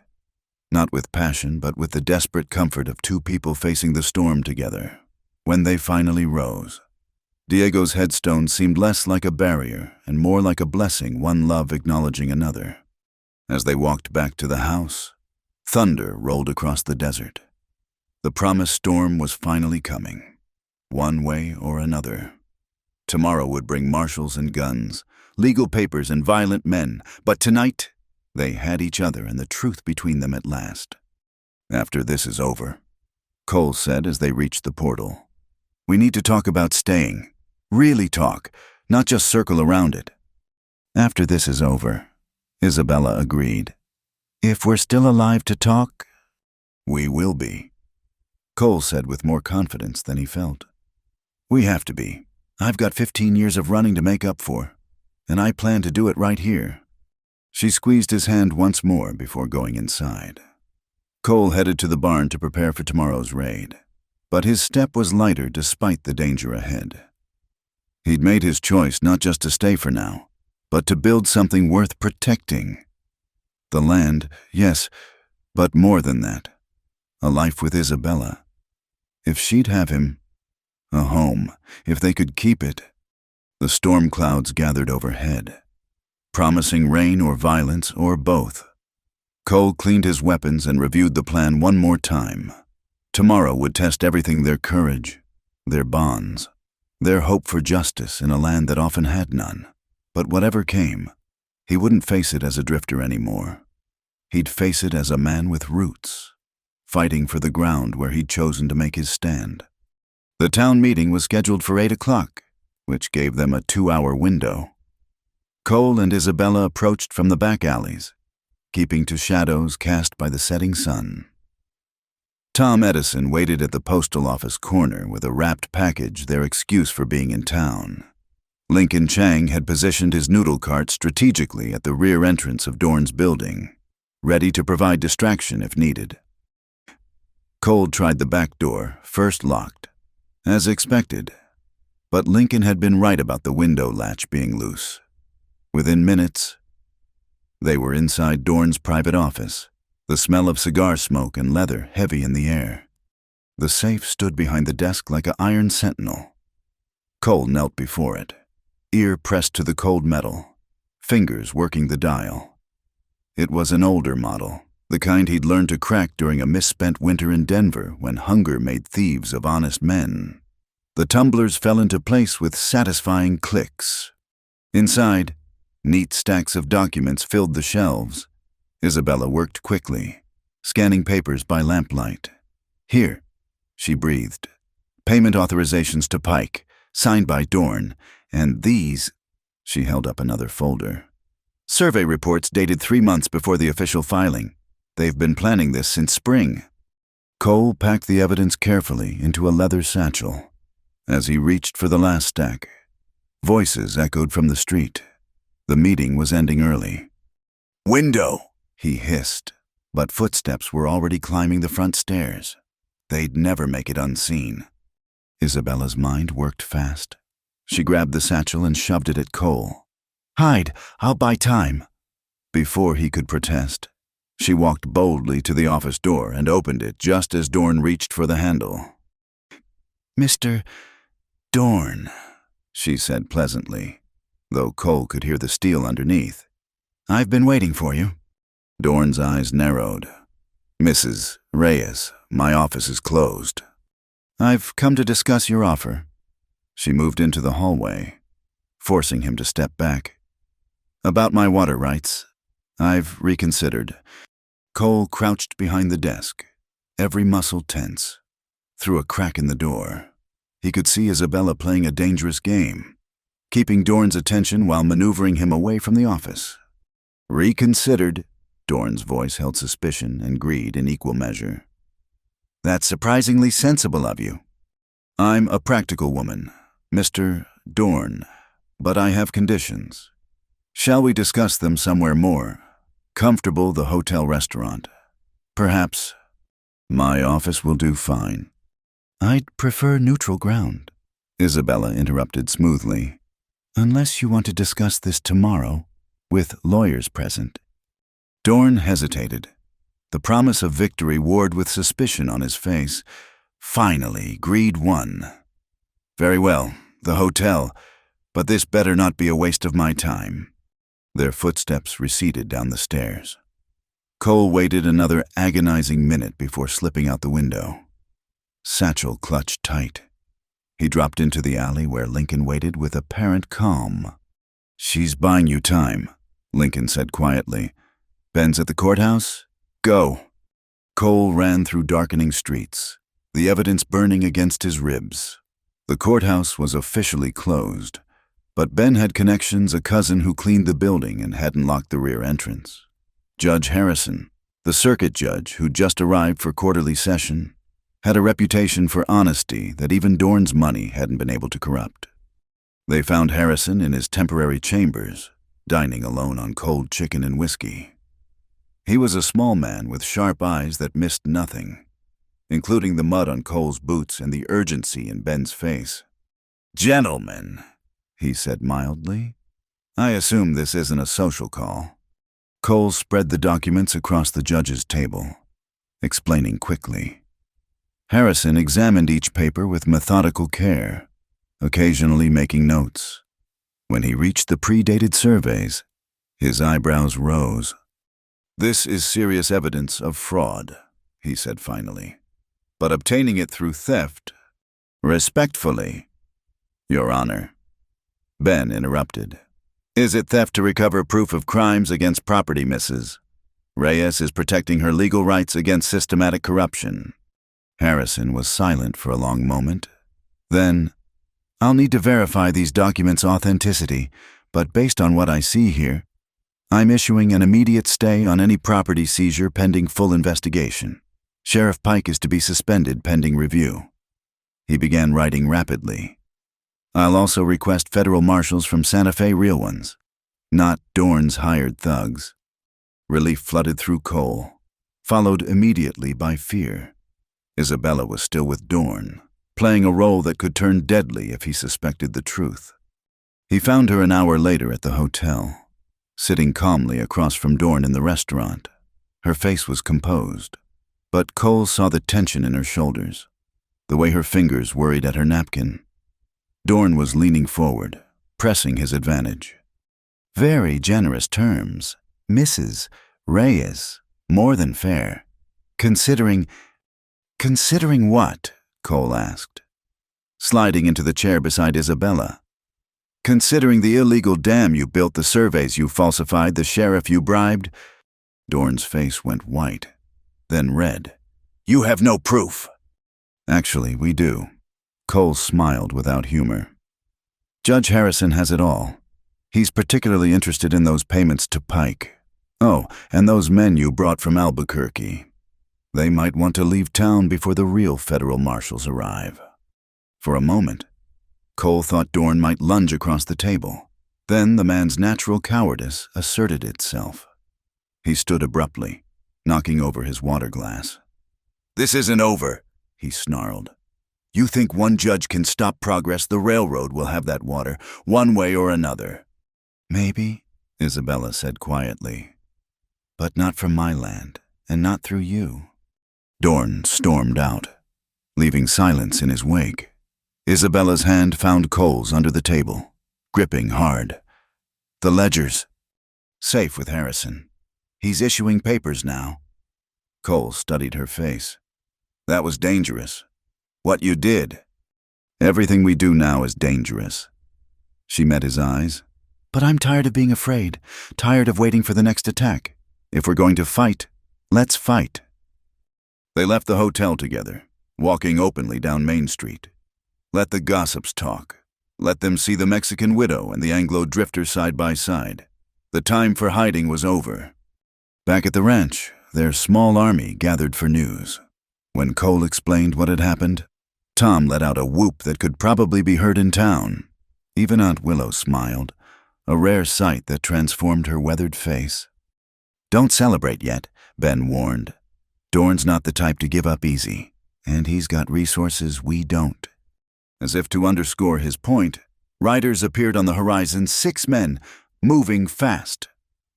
Not with passion, but with the desperate comfort of two people facing the storm together. When they finally rose, Diego's headstone seemed less like a barrier and more like a blessing, one love acknowledging another. As they walked back to the house, thunder rolled across the desert. The promised storm was finally coming, one way or another. Tomorrow would bring marshals and guns, legal papers and violent men, but tonight they had each other and the truth between them at last. After this is over, Cole said as they reached the portal, we need to talk about staying. Really talk, not just circle around it. After this is over, Isabella agreed. If we're still alive to talk, we will be, Cole said with more confidence than he felt. We have to be. I've got 15 years of running to make up for, and I plan to do it right here. She squeezed his hand once more before going inside. Cole headed to the barn to prepare for tomorrow's raid, but his step was lighter despite the danger ahead. He'd made his choice not just to stay for now, but to build something worth protecting. The land, yes, but more than that. A life with Isabella. If she'd have him, a home, if they could keep it. The storm clouds gathered overhead, promising rain or violence or both. Cole cleaned his weapons and reviewed the plan one more time. Tomorrow would test everything: their courage, their bonds, their hope for justice in a land that often had none. But whatever came, he wouldn't face it as a drifter anymore. He'd face it as a man with roots, fighting for the ground where he'd chosen to make his stand. The town meeting was scheduled for 8 o'clock, which gave them a 2-hour window. Cole and Isabella approached from the back alleys, keeping to shadows cast by the setting sun. Tom Edison waited at the postal office corner with a wrapped package, their excuse for being in town. Lincoln Chang had positioned his noodle cart strategically at the rear entrance of Dorn's building, ready to provide distraction if needed. Cole tried the back door, first locked. As expected, But Lincoln had been right about the window latch being loose. Within minutes, they were inside Dorn's private office, the smell of cigar smoke and leather heavy in the air. The safe stood behind the desk like an iron sentinel. Cole knelt before it, ear pressed to the cold metal, fingers working the dial. It was an older model, the kind he'd learned to crack during a misspent winter in Denver when hunger made thieves of honest men. The tumblers fell into place with satisfying clicks. Inside, neat stacks of documents filled the shelves. Isabella worked quickly, scanning papers by lamplight. "Here," she breathed. "Payment authorizations to Pike, signed by Dorn, and these," she held up another folder. "Survey reports dated 3 months before the official filing. They've been planning this since spring." Cole packed the evidence carefully into a leather satchel. As he reached for the last stack, voices echoed from the street. The meeting was ending early. "Window!" he hissed, but footsteps were already climbing the front stairs. They'd never make it unseen. Isabella's mind worked fast. She grabbed the satchel and shoved it at Cole. "Hide, I'll buy time." Before he could protest, she walked boldly to the office door and opened it just as Dorn reached for the handle. "Mr. Dorn," she said pleasantly, though Cole could hear the steel underneath. "I've been waiting for you." Dorn's eyes narrowed. "Mrs. Reyes, my office is closed." "I've come to discuss your offer." She moved into the hallway, forcing him to step back. "About my water rights, I've reconsidered." Cole crouched behind the desk, every muscle tense. Through a crack in the door, he could see Isabella playing a dangerous game, keeping Dorn's attention while maneuvering him away from the office. "Reconsidered," Dorn's voice held suspicion and greed in equal measure. "That's surprisingly sensible of you. I'm a practical woman, Mr. Dorn, but I have conditions. Shall we discuss them somewhere more comfortable, the hotel restaurant? Perhaps." "My office will do fine." "I'd prefer neutral ground," Isabella interrupted smoothly. "Unless you want to discuss this tomorrow, with lawyers present." Dorn hesitated. The promise of victory warred with suspicion on his face. Finally, greed won. "Very well, the hotel, but this better not be a waste of my time." Their footsteps receded down the stairs. Cole waited another agonizing minute before slipping out the window. Satchel clutched tight. He dropped into the alley where Lincoln waited with apparent calm. "She's buying you time," Lincoln said quietly. "Ben's at the courthouse? Go." Cole ran through darkening streets, the evidence burning against his ribs. The courthouse was officially closed, but Ben had connections, a cousin who cleaned the building and hadn't locked the rear entrance. Judge Harrison, the circuit judge who'd just arrived for quarterly session, had a reputation for honesty that even Dorn's money hadn't been able to corrupt. They found Harrison in his temporary chambers, dining alone on cold chicken and whiskey. He was a small man with sharp eyes that missed nothing, including the mud on Cole's boots and the urgency in Ben's face. "Gentlemen," he said mildly, "I assume this isn't a social call." Cole spread the documents across the judge's table, explaining quickly. Harrison examined each paper with methodical care, occasionally making notes. When he reached the predated surveys, his eyebrows rose. "This is serious evidence of fraud," he said finally, "but obtaining it through theft, respectfully." "Your Honor." Ben interrupted. "Is it theft to recover proof of crimes against property, Mrs. Reyes is protecting her legal rights against systematic corruption." Harrison was silent for a long moment. Then, "I'll need to verify these documents' authenticity, but based on what I see here, I'm issuing an immediate stay on any property seizure pending full investigation. Sheriff Pike is to be suspended pending review." He began writing rapidly. "I'll also request federal marshals from Santa Fe, real ones, not Dorn's hired thugs." Relief flooded through Cole, followed immediately by fear. Isabella was still with Dorn, playing a role that could turn deadly if he suspected the truth. He found her an hour later at the hotel, sitting calmly across from Dorn in the restaurant. Her face was composed, but Cole saw the tension in her shoulders, the way her fingers worried at her napkin. Dorn was leaning forward, pressing his advantage. "Very generous terms, Mrs. Reyes. More than fair. Considering what?" Cole asked, sliding into the chair beside Isabella. "Considering the illegal dam you built, the surveys you falsified, the sheriff you bribed." Dorn's face went white, then red. "You have no proof." "Actually, we do." Cole smiled without humor. "Judge Harrison has it all. He's particularly interested in those payments to Pike. Oh, and those men you brought from Albuquerque. They might want to leave town before the real federal marshals arrive." For a moment, Cole thought Dorn might lunge across the table. Then the man's natural cowardice asserted itself. He stood abruptly, knocking over his water glass. "This isn't over," he snarled. "You think one judge can stop progress? The railroad will have that water, one way or another." "Maybe," Isabella said quietly. "But not from my land, and not through you." Dorn stormed out, leaving silence in his wake. Isabella's hand found Cole's under the table, gripping hard. "The ledgers. Safe with Harrison. He's issuing papers now." Cole studied her face. "That was dangerous. What you did." "Everything we do now is dangerous." She met his eyes. "But I'm tired of being afraid, tired of waiting for the next attack. If we're going to fight, let's fight." They left the hotel together, walking openly down Main Street. Let the gossips talk. Let them see the Mexican widow and the Anglo drifter side by side. The time for hiding was over. Back at the ranch, their small army gathered for news. When Cole explained what had happened, Tom let out a whoop that could probably be heard in town. Even Aunt Willow smiled, a rare sight that transformed her weathered face. "Don't celebrate yet," Ben warned. "Dorn's not the type to give up easy, and he's got resources we don't." As if to underscore his point, riders appeared on the horizon, 6 men, moving fast.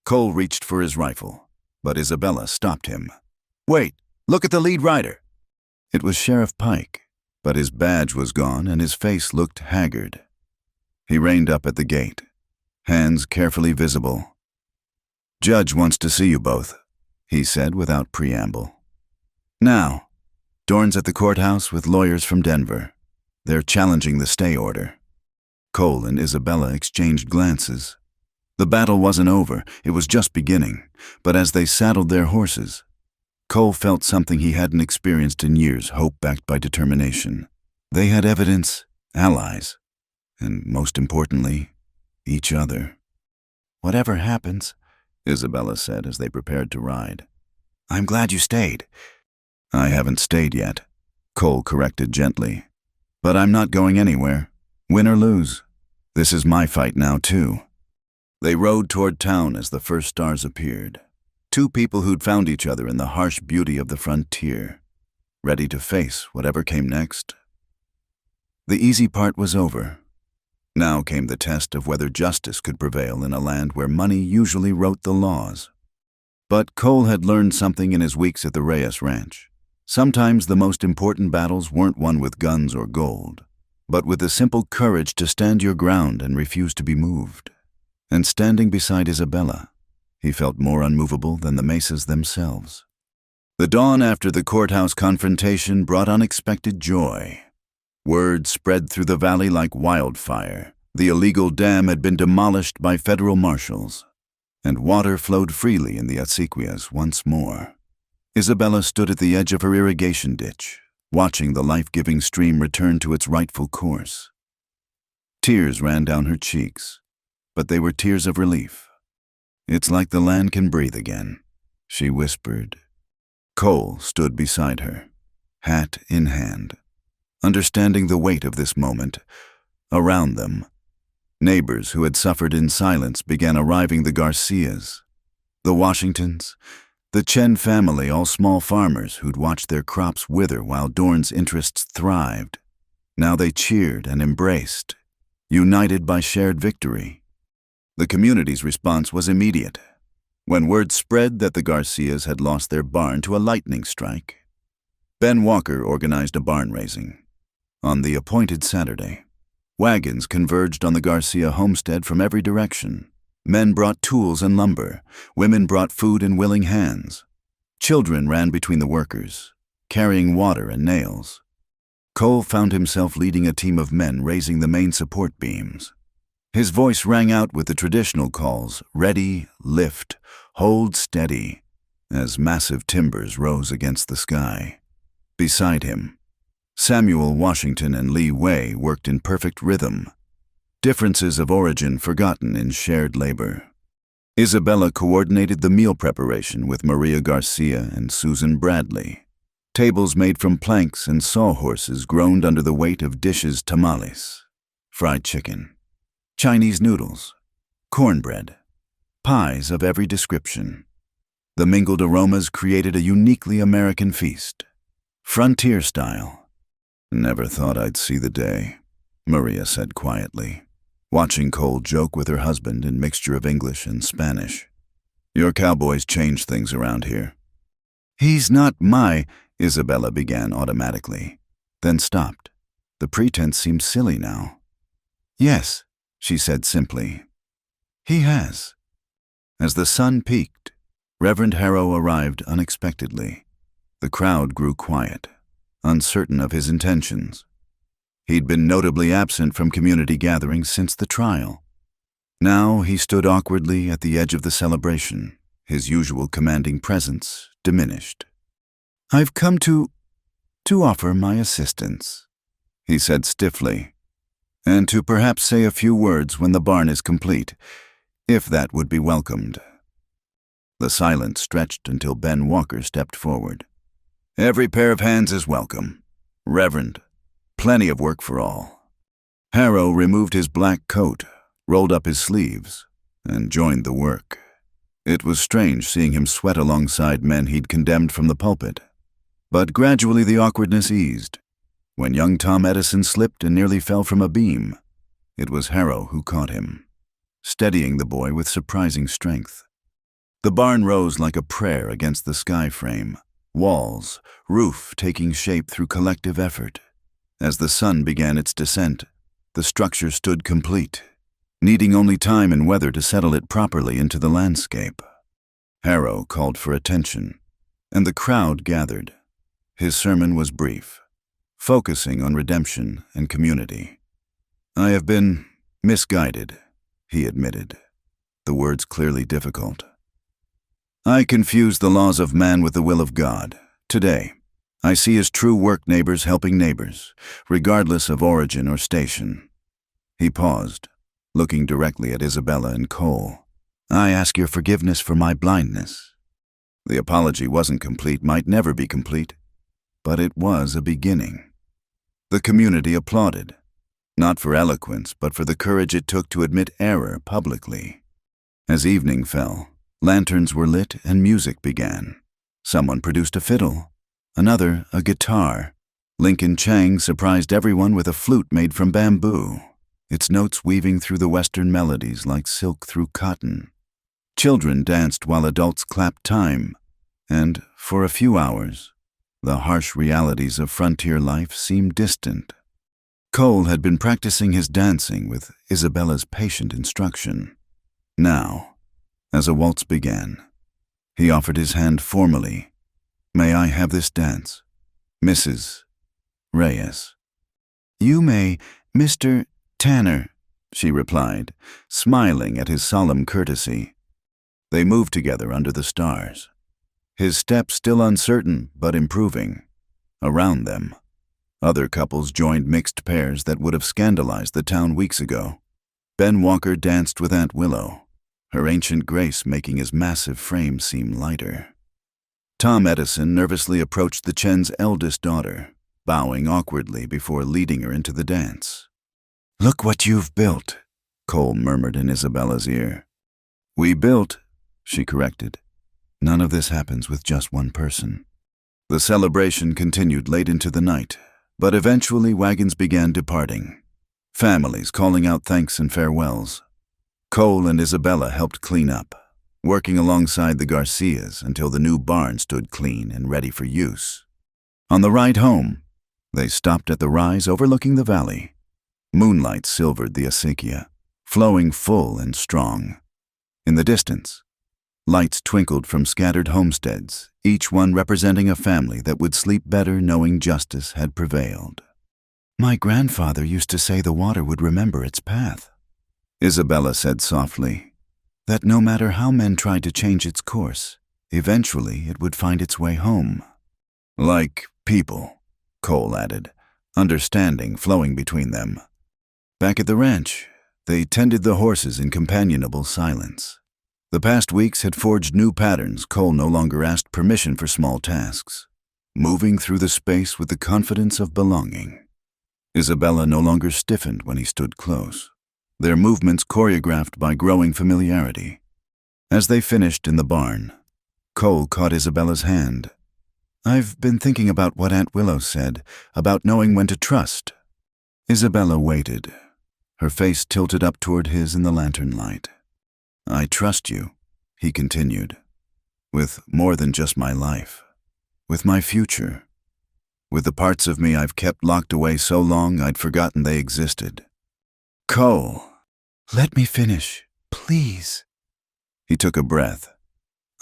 Cole reached for his rifle, but Isabella stopped him. "Wait, look at the lead rider." It was Sheriff Pike, but his badge was gone and his face looked haggard. He reined up at the gate, hands carefully visible. "Judge wants to see you both," he said without preamble. "Now." Dorn's at the courthouse with lawyers from Denver. They're challenging the stay order. Cole and Isabella exchanged glances. The battle wasn't over, it was just beginning, but as they saddled their horses, Cole felt something he hadn't experienced in years, hope backed by determination. They had evidence, allies, and most importantly, each other. "Whatever happens," Isabella said as they prepared to ride, "I'm glad you stayed." "I haven't stayed yet," Cole corrected gently. "But I'm not going anywhere, win or lose. This is my fight now, too." They rode toward town as the first stars appeared. 2 people who'd found each other in the harsh beauty of the frontier, ready to face whatever came next. The easy part was over. Now came the test of whether justice could prevail in a land where money usually wrote the laws. But Cole had learned something in his weeks at the Reyes Ranch. Sometimes the most important battles weren't won with guns or gold, but with the simple courage to stand your ground and refuse to be moved. And standing beside Isabella, he felt more unmovable than the mesas themselves. The dawn after the courthouse confrontation brought unexpected joy. Word spread through the valley like wildfire. The illegal dam had been demolished by federal marshals, and water flowed freely in the acequias once more. Isabella stood at the edge of her irrigation ditch, watching the life-giving stream return to its rightful course. Tears ran down her cheeks, but they were tears of relief. "It's like the land can breathe again," she whispered. Cole stood beside her, hat in hand, understanding the weight of this moment. Around them, neighbors who had suffered in silence began arriving: the Garcias, the Washingtons, the Chen family, all small farmers who'd watched their crops wither while Dorn's interests thrived. Now they cheered and embraced, united by shared victory. The community's response was immediate. When word spread that the Garcias had lost their barn to a lightning strike, Ben Walker organized a barn raising. On the appointed Saturday, wagons converged on the Garcia homestead from every direction. Men brought tools and lumber. Women brought food in willing hands. Children ran between the workers, carrying water and nails. Cole found himself leading a team of men raising the main support beams. His voice rang out with the traditional calls, ready, lift, hold steady, as massive timbers rose against the sky. Beside him, Samuel Washington and Lee Way worked in perfect rhythm, differences of origin forgotten in shared labor. Isabella coordinated the meal preparation with Maria Garcia and Susan Bradley. Tables made from planks and sawhorses groaned under the weight of dishes: tamales, fried chicken, Chinese noodles, cornbread, pies of every description. The mingled aromas created a uniquely American feast, frontier style. "Never thought I'd see the day," Maria said quietly, watching Cole joke with her husband in mixture of English and Spanish. "Your cowboys change things around here." "He's not my," Isabella began automatically, then stopped. The pretense seemed silly now. "Yes," she said simply. "He has." As the sun peaked, Reverend Harrow arrived unexpectedly. The crowd grew quiet, uncertain of his intentions. He'd been notably absent from community gatherings since the trial. Now he stood awkwardly at the edge of the celebration, his usual commanding presence diminished. "I've come to offer my assistance," he said stiffly, "and to perhaps say a few words when the barn is complete, if that would be welcomed." The silence stretched until Ben Walker stepped forward. "Every pair of hands is welcome. Reverend, plenty of work for all." Harrow removed his black coat, rolled up his sleeves, and joined the work. It was strange seeing him sweat alongside men he'd condemned from the pulpit. But gradually the awkwardness eased. When young Tom Edison slipped and nearly fell from a beam, it was Harrow who caught him, steadying the boy with surprising strength. The barn rose like a prayer against the sky frame, walls, roof taking shape through collective effort. As the sun began its descent, the structure stood complete, needing only time and weather to settle it properly into the landscape. Harrow called for attention, and the crowd gathered. His sermon was brief, focusing on redemption and community. "I have been misguided," he admitted, the words clearly difficult. "I confuse the laws of man with the will of God. Today, I see as true work neighbors helping neighbors, regardless of origin or station." He paused, looking directly at Isabella and Cole. "I ask your forgiveness for my blindness." The apology wasn't complete, might never be complete, but it was a beginning. The community applauded, not for eloquence, but for the courage it took to admit error publicly. As evening fell, lanterns were lit and music began. Someone produced a fiddle, another a guitar. Lincoln Chang surprised everyone with a flute made from bamboo, its notes weaving through the Western melodies like silk through cotton. Children danced while adults clapped time, and, for a few hours, the harsh realities of frontier life seemed distant. Cole had been practicing his dancing with Isabella's patient instruction. Now, as a waltz began, he offered his hand formally. "May I have this dance, Mrs. Reyes?" "You may, Mr. Tanner," she replied, smiling at his solemn courtesy. They moved together under the stars, his step still uncertain but improving. Around them, other couples joined mixed pairs that would have scandalized the town weeks ago. Ben Walker danced with Aunt Willow, her ancient grace making his massive frame seem lighter. Tom Edison nervously approached the Chen's eldest daughter, bowing awkwardly before leading her into the dance. "Look what you've built," Cole murmured in Isabella's ear. "We built," she corrected. "None of this happens with just one person." The celebration continued late into the night. But eventually wagons began departing, families calling out thanks and farewells. Cole and Isabella helped clean up, working alongside the Garcias until the new barn stood clean and ready for use. On the ride home, they stopped at the rise overlooking the valley. Moonlight silvered the acequia, flowing full and strong. In the distance, lights twinkled from scattered homesteads, each one representing a family that would sleep better knowing justice had prevailed. "My grandfather used to say the water would remember its path," Isabella said softly. "That no matter how men tried to change its course, eventually it would find its way home." "Like people," Cole added, understanding flowing between them. Back at the ranch, they tended the horses in companionable silence. The past weeks had forged new patterns. Cole no longer asked permission for small tasks, moving through the space with the confidence of belonging. Isabella no longer stiffened when he stood close, their movements choreographed by growing familiarity. As they finished in the barn, Cole caught Isabella's hand. "I've been thinking about what Aunt Willow said, about knowing when to trust." Isabella waited, her face tilted up toward his in the lantern light. "I trust you," he continued, "with more than just my life, with my future, with the parts of me I've kept locked away so long I'd forgotten they existed." "Cole!" "Let me finish, please." He took a breath.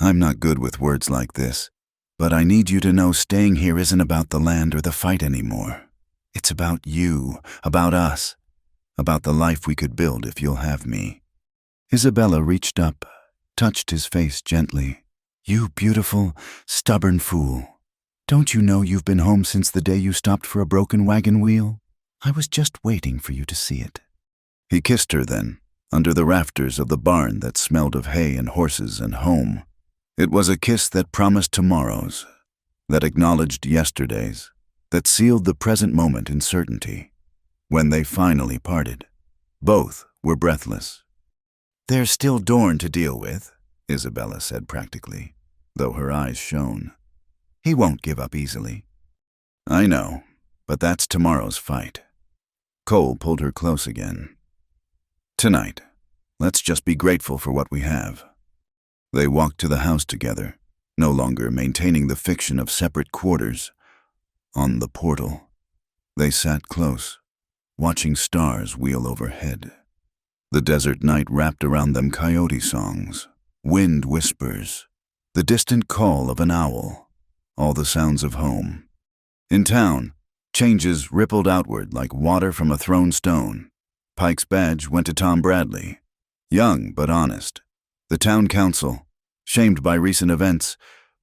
"I'm not good with words like this, but I need you to know staying here isn't about the land or the fight anymore. It's about you, about us, about the life we could build if you'll have me." Isabella reached up, touched his face gently. "You beautiful, stubborn fool. Don't you know you've been home since the day you stopped for a broken wagon wheel? I was just waiting for you to see it." He kissed her then, under the rafters of the barn that smelled of hay and horses and home. It was a kiss that promised tomorrows, that acknowledged yesterdays, that sealed the present moment in certainty. When they finally parted, both were breathless. "There's still Dorn to deal with," Isabella said practically, though her eyes shone. "He won't give up easily." "I know, but that's tomorrow's fight." Cole pulled her close again. "Tonight, let's just be grateful for what we have." They walked to the house together, no longer maintaining the fiction of separate quarters. On the portal, they sat close, watching stars wheel overhead. The desert night wrapped around them coyote songs, wind whispers, the distant call of an owl, all the sounds of home. In town, changes rippled outward like water from a thrown stone. Pike's badge went to Tom Bradley. Young but honest, the town council, shamed by recent events,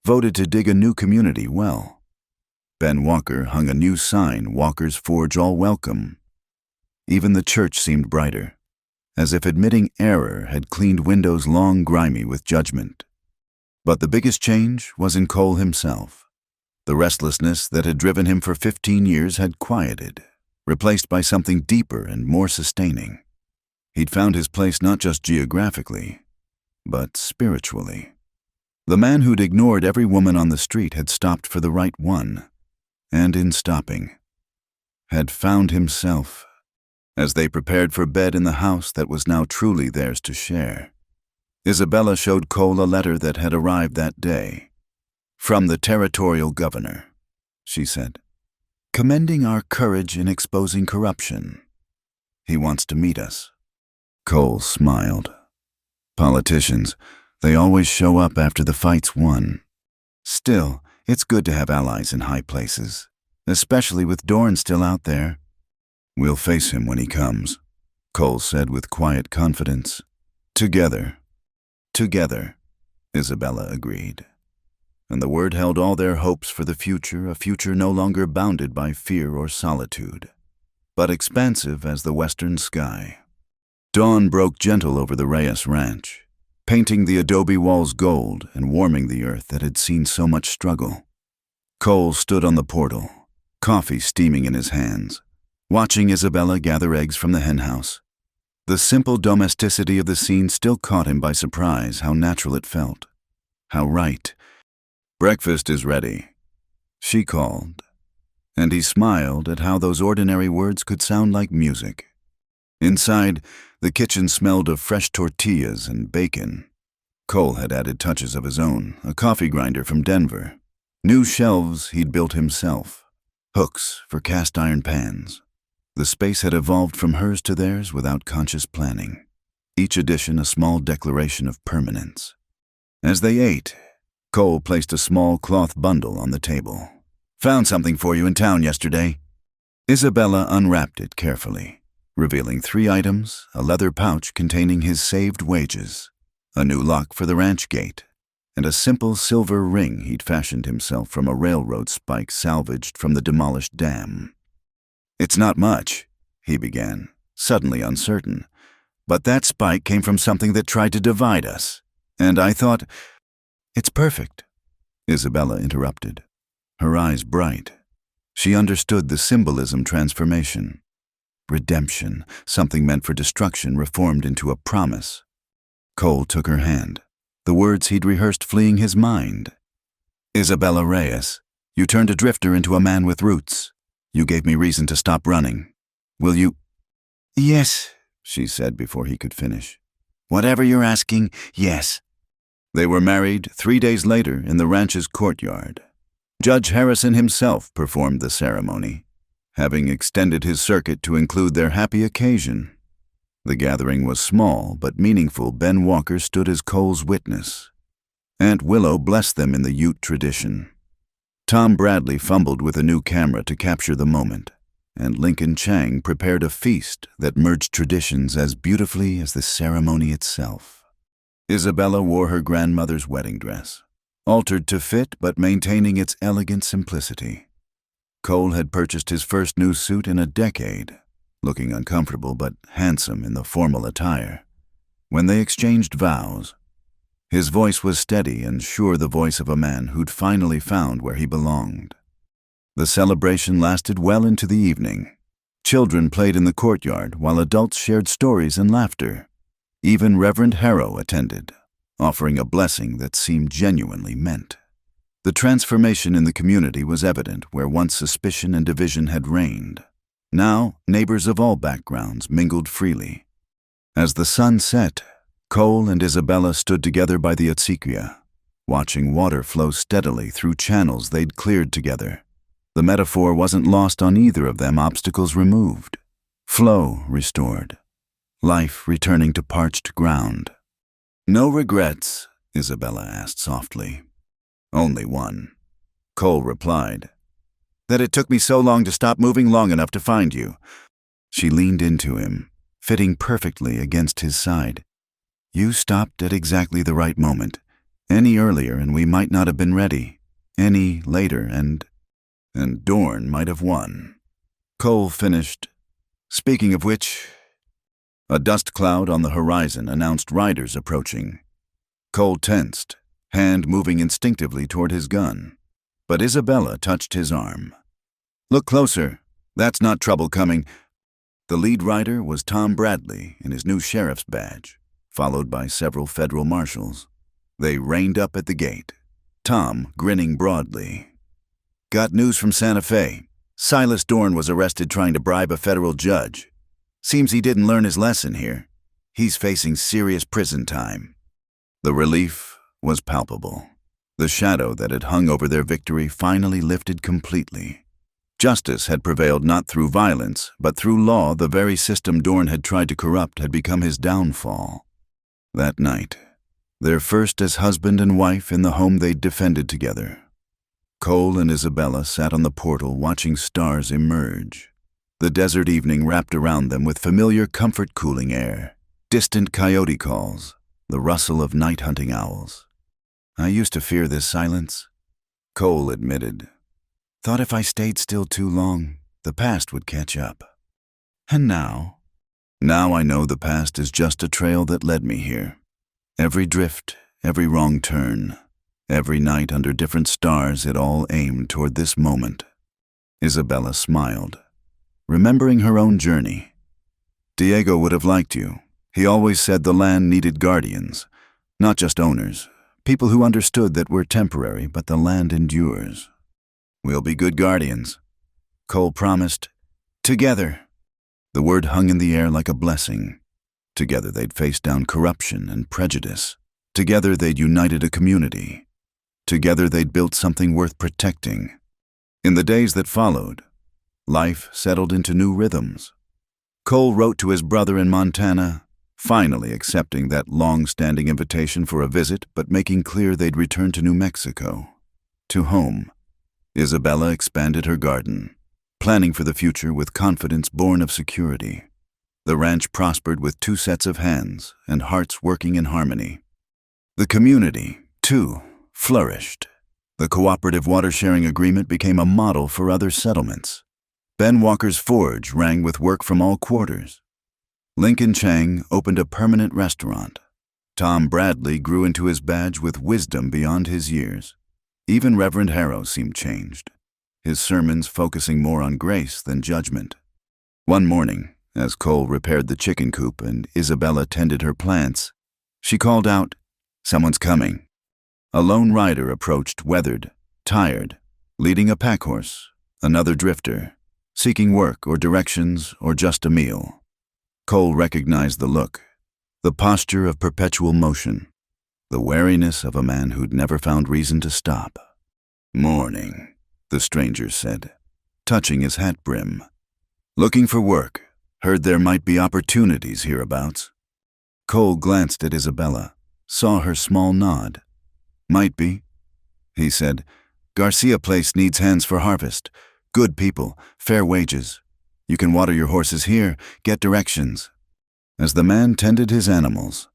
voted to dig a new community well. Ben Walker hung a new sign, "Walker's Forge All Welcome." Even the church seemed brighter, as if admitting error had cleaned windows long grimy with judgment. But the biggest change was in Cole himself. The restlessness that had driven him for 15 years had quieted, replaced by something deeper and more sustaining. He'd found his place not just geographically, but spiritually. The man who'd ignored every woman on the street had stopped for the right one, and in stopping, had found himself. As they prepared for bed in the house that was now truly theirs to share, Isabella showed Cole a letter that had arrived that day. "From the territorial governor," she said, "commending our courage in exposing corruption. He wants to meet us." Cole smiled. Politicians, they always show up after the fight's won. Still, it's good to have allies in high places, especially with Dorn still out there. "We'll face him when he comes," Cole said with quiet confidence. "Together." "Together," Isabella agreed. And the word held all their hopes for the future, a future no longer bounded by fear or solitude, but expansive as the western sky. Dawn broke gentle over the Reyes ranch, painting the adobe walls gold and warming the earth that had seen so much struggle. Cole stood on the portal, coffee steaming in his hands, watching Isabella gather eggs from the henhouse. The simple domesticity of the scene still caught him by surprise, how natural it felt, how right. "Breakfast is ready," she called, and he smiled at how those ordinary words could sound like music. Inside, the kitchen smelled of fresh tortillas and bacon. Cole had added touches of his own, a coffee grinder from Denver, new shelves he'd built himself, hooks for cast iron pans. The space had evolved from hers to theirs without conscious planning, each addition a small declaration of permanence. As they ate, Cole placed a small cloth bundle on the table. "Found something for you in town yesterday." Isabella unwrapped it carefully, revealing 3 items, a leather pouch containing his saved wages, a new lock for the ranch gate, and a simple silver ring he'd fashioned himself from a railroad spike salvaged from the demolished dam. "It's not much," he began, suddenly uncertain, "but that spike came from something that tried to divide us, and I thought—" "It's perfect," Isabella interrupted, her eyes bright. She understood the symbolism transformation. Redemption, something meant for destruction, reformed into a promise. Cole took her hand, the words he'd rehearsed fleeing his mind. "Isabella Reyes, you turned a drifter into a man with roots. You gave me reason to stop running. Will you—" "Yes," she said before he could finish. "Whatever you're asking, yes." They were married 3 days later in the ranch's courtyard. Judge Harrison himself performed the ceremony, having extended his circuit to include their happy occasion. The gathering was small but meaningful. Ben Walker stood as Cole's witness. Aunt Willow blessed them in the Ute tradition. Tom Bradley fumbled with a new camera to capture the moment, and Lincoln Chang prepared a feast that merged traditions as beautifully as the ceremony itself. Isabella wore her grandmother's wedding dress, altered to fit but maintaining its elegant simplicity. Cole had purchased his first new suit in a decade, looking uncomfortable but handsome in the formal attire. When they exchanged vows, his voice was steady and sure, the voice of a man who'd finally found where he belonged. The celebration lasted well into the evening. Children played in the courtyard while adults shared stories and laughter. Even Reverend Harrow attended, offering a blessing that seemed genuinely meant. The transformation in the community was evident where once suspicion and division had reigned. Now, neighbors of all backgrounds mingled freely. As the sun set, Cole and Isabella stood together by the acequia, watching water flow steadily through channels they'd cleared together. The metaphor wasn't lost on either of them, obstacles removed, flow restored, life returning to parched ground. "No regrets?" Isabella asked softly. "Only one," Cole replied. "That it took me so long to stop moving long enough to find you." She leaned into him, fitting perfectly against his side. "You stopped at exactly the right moment. Any earlier and we might not have been ready. Any later and Dorn might have won." Cole finished. "Speaking of which—" A dust cloud on the horizon announced riders approaching. Cole tensed, hand moving instinctively toward his gun. But Isabella touched his arm. "Look closer. That's not trouble coming." The lead rider was Tom Bradley in his new sheriff's badge, followed by several federal marshals. They reined up at the gate, Tom grinning broadly. "Got news from Santa Fe. Silas Dorn was arrested trying to bribe a federal judge. Seems he didn't learn his lesson here. He's facing serious prison time." The relief was palpable. The shadow that had hung over their victory finally lifted completely. Justice had prevailed not through violence, but through law. The very system Dorn had tried to corrupt had become his downfall. That night, their first as husband and wife in the home they'd defended together, Cole and Isabella sat on the portal watching stars emerge. The desert evening wrapped around them with familiar comfort-cooling air, distant coyote calls, the rustle of night-hunting owls. "I used to fear this silence," Cole admitted. "Thought if I stayed still too long, the past would catch up. And now I know the past is just a trail that led me here. Every drift, every wrong turn, every night under different stars, it all aimed toward this moment." Isabella smiled, remembering her own journey. "Diego would have liked you. He always said the land needed guardians, not just owners, people who understood that we're temporary, but the land endures." "We'll be good guardians." Cole promised. Together. The word hung in the air like a blessing. Together they'd face down corruption and prejudice. Together they'd united a community. Together they'd built something worth protecting. In the days that followed, life settled into new rhythms. Cole wrote to his brother in Montana, finally accepting that long-standing invitation for a visit, but making clear they'd return to New Mexico, to home. Isabella expanded her garden, planning for the future with confidence born of security. The ranch prospered with 2 sets of hands and hearts working in harmony. The community, too, flourished. The cooperative water-sharing agreement became a model for other settlements. Ben Walker's Forge rang with work from all quarters. Lincoln Chang opened a permanent restaurant. Tom Bradley grew into his badge with wisdom beyond his years. Even Reverend Harrow seemed changed, his sermons focusing more on grace than judgment. One morning, as Cole repaired the chicken coop and Isabella tended her plants, she called out, "Someone's coming." A lone rider approached, weathered, tired, leading a packhorse, another drifter, seeking work or directions or just a meal. Cole recognized the look, the posture of perpetual motion, the wariness of a man who'd never found reason to stop. "Morning," the stranger said, touching his hat brim. "Looking for work. Heard there might be opportunities hereabouts." Cole glanced at Isabella, saw her small nod. "Might be," he said. "Garcia Place needs hands for harvest. Good people, fair wages. You can water your horses here, get directions." As the man tended his animals,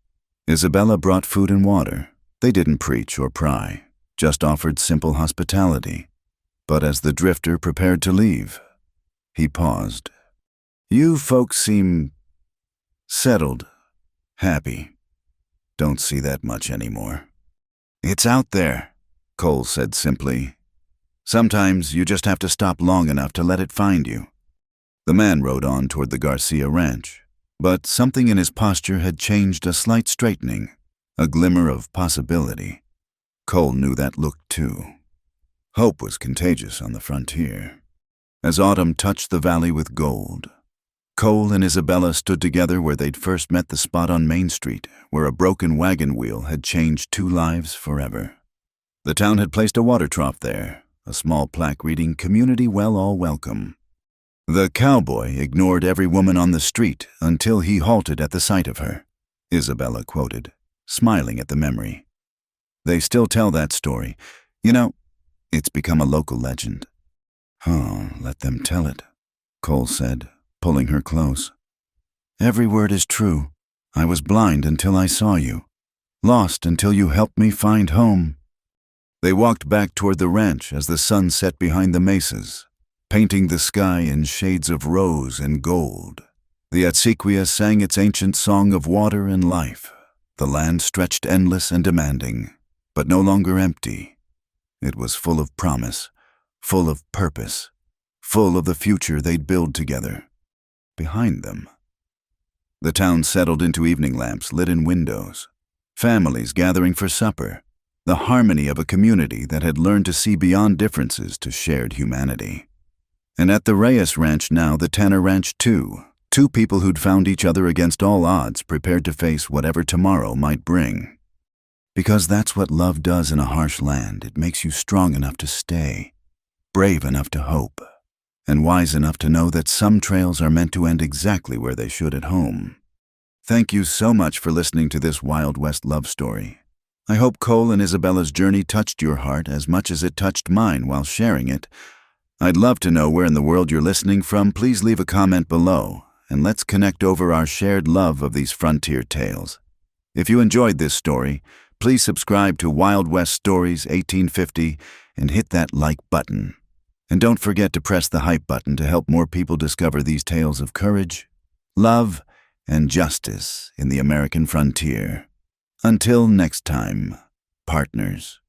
Isabella brought food and water. They didn't preach or pry, just offered simple hospitality. But as the drifter prepared to leave, he paused. "You folks seem settled, happy. Don't see that much anymore." "It's out there," Cole said simply. "Sometimes you just have to stop long enough to let it find you." The man rode on toward the Garcia ranch, but something in his posture had changed, a slight straightening, a glimmer of possibility. Cole knew that look too. Hope was contagious on the frontier. As autumn touched the valley with gold, Cole and Isabella stood together where they'd first met, the spot on Main Street where a broken wagon wheel had changed 2 lives forever. The town had placed a water trough there, a small plaque reading, "Community well, all welcome." The cowboy ignored every woman on the street until he halted at the sight of her, Isabella quoted, smiling at the memory. They still tell that story. You know, it's become a local legend. "Oh, let them tell it," Cole said, pulling her close. "Every word is true. I was blind until I saw you, lost until you helped me find home." They walked back toward the ranch as the sun set behind the mesas, painting the sky in shades of rose and gold. The Atsequia sang its ancient song of water and life. The land stretched endless and demanding, but no longer empty. It was full of promise, full of purpose, full of the future they'd build together. Behind them, the town settled into evening lamps lit in windows, families gathering for supper, the harmony of a community that had learned to see beyond differences to shared humanity. And at the Reyes Ranch now, the Tanner Ranch too, 2 people who'd found each other against all odds, prepared to face whatever tomorrow might bring. Because that's what love does in a harsh land. It makes you strong enough to stay, brave enough to hope, and wise enough to know that some trails are meant to end exactly where they should at home. Thank you so much for listening to this Wild West love story. I hope Cole and Isabella's journey touched your heart as much as it touched mine while sharing it. I'd love to know where in the world you're listening from. Please leave a comment below, and let's connect over our shared love of these frontier tales. If you enjoyed this story, please subscribe to Wild West Stories 1850 and hit that like button. And don't forget to press the hype button to help more people discover these tales of courage, love, and justice in the American frontier. Until next time, partners.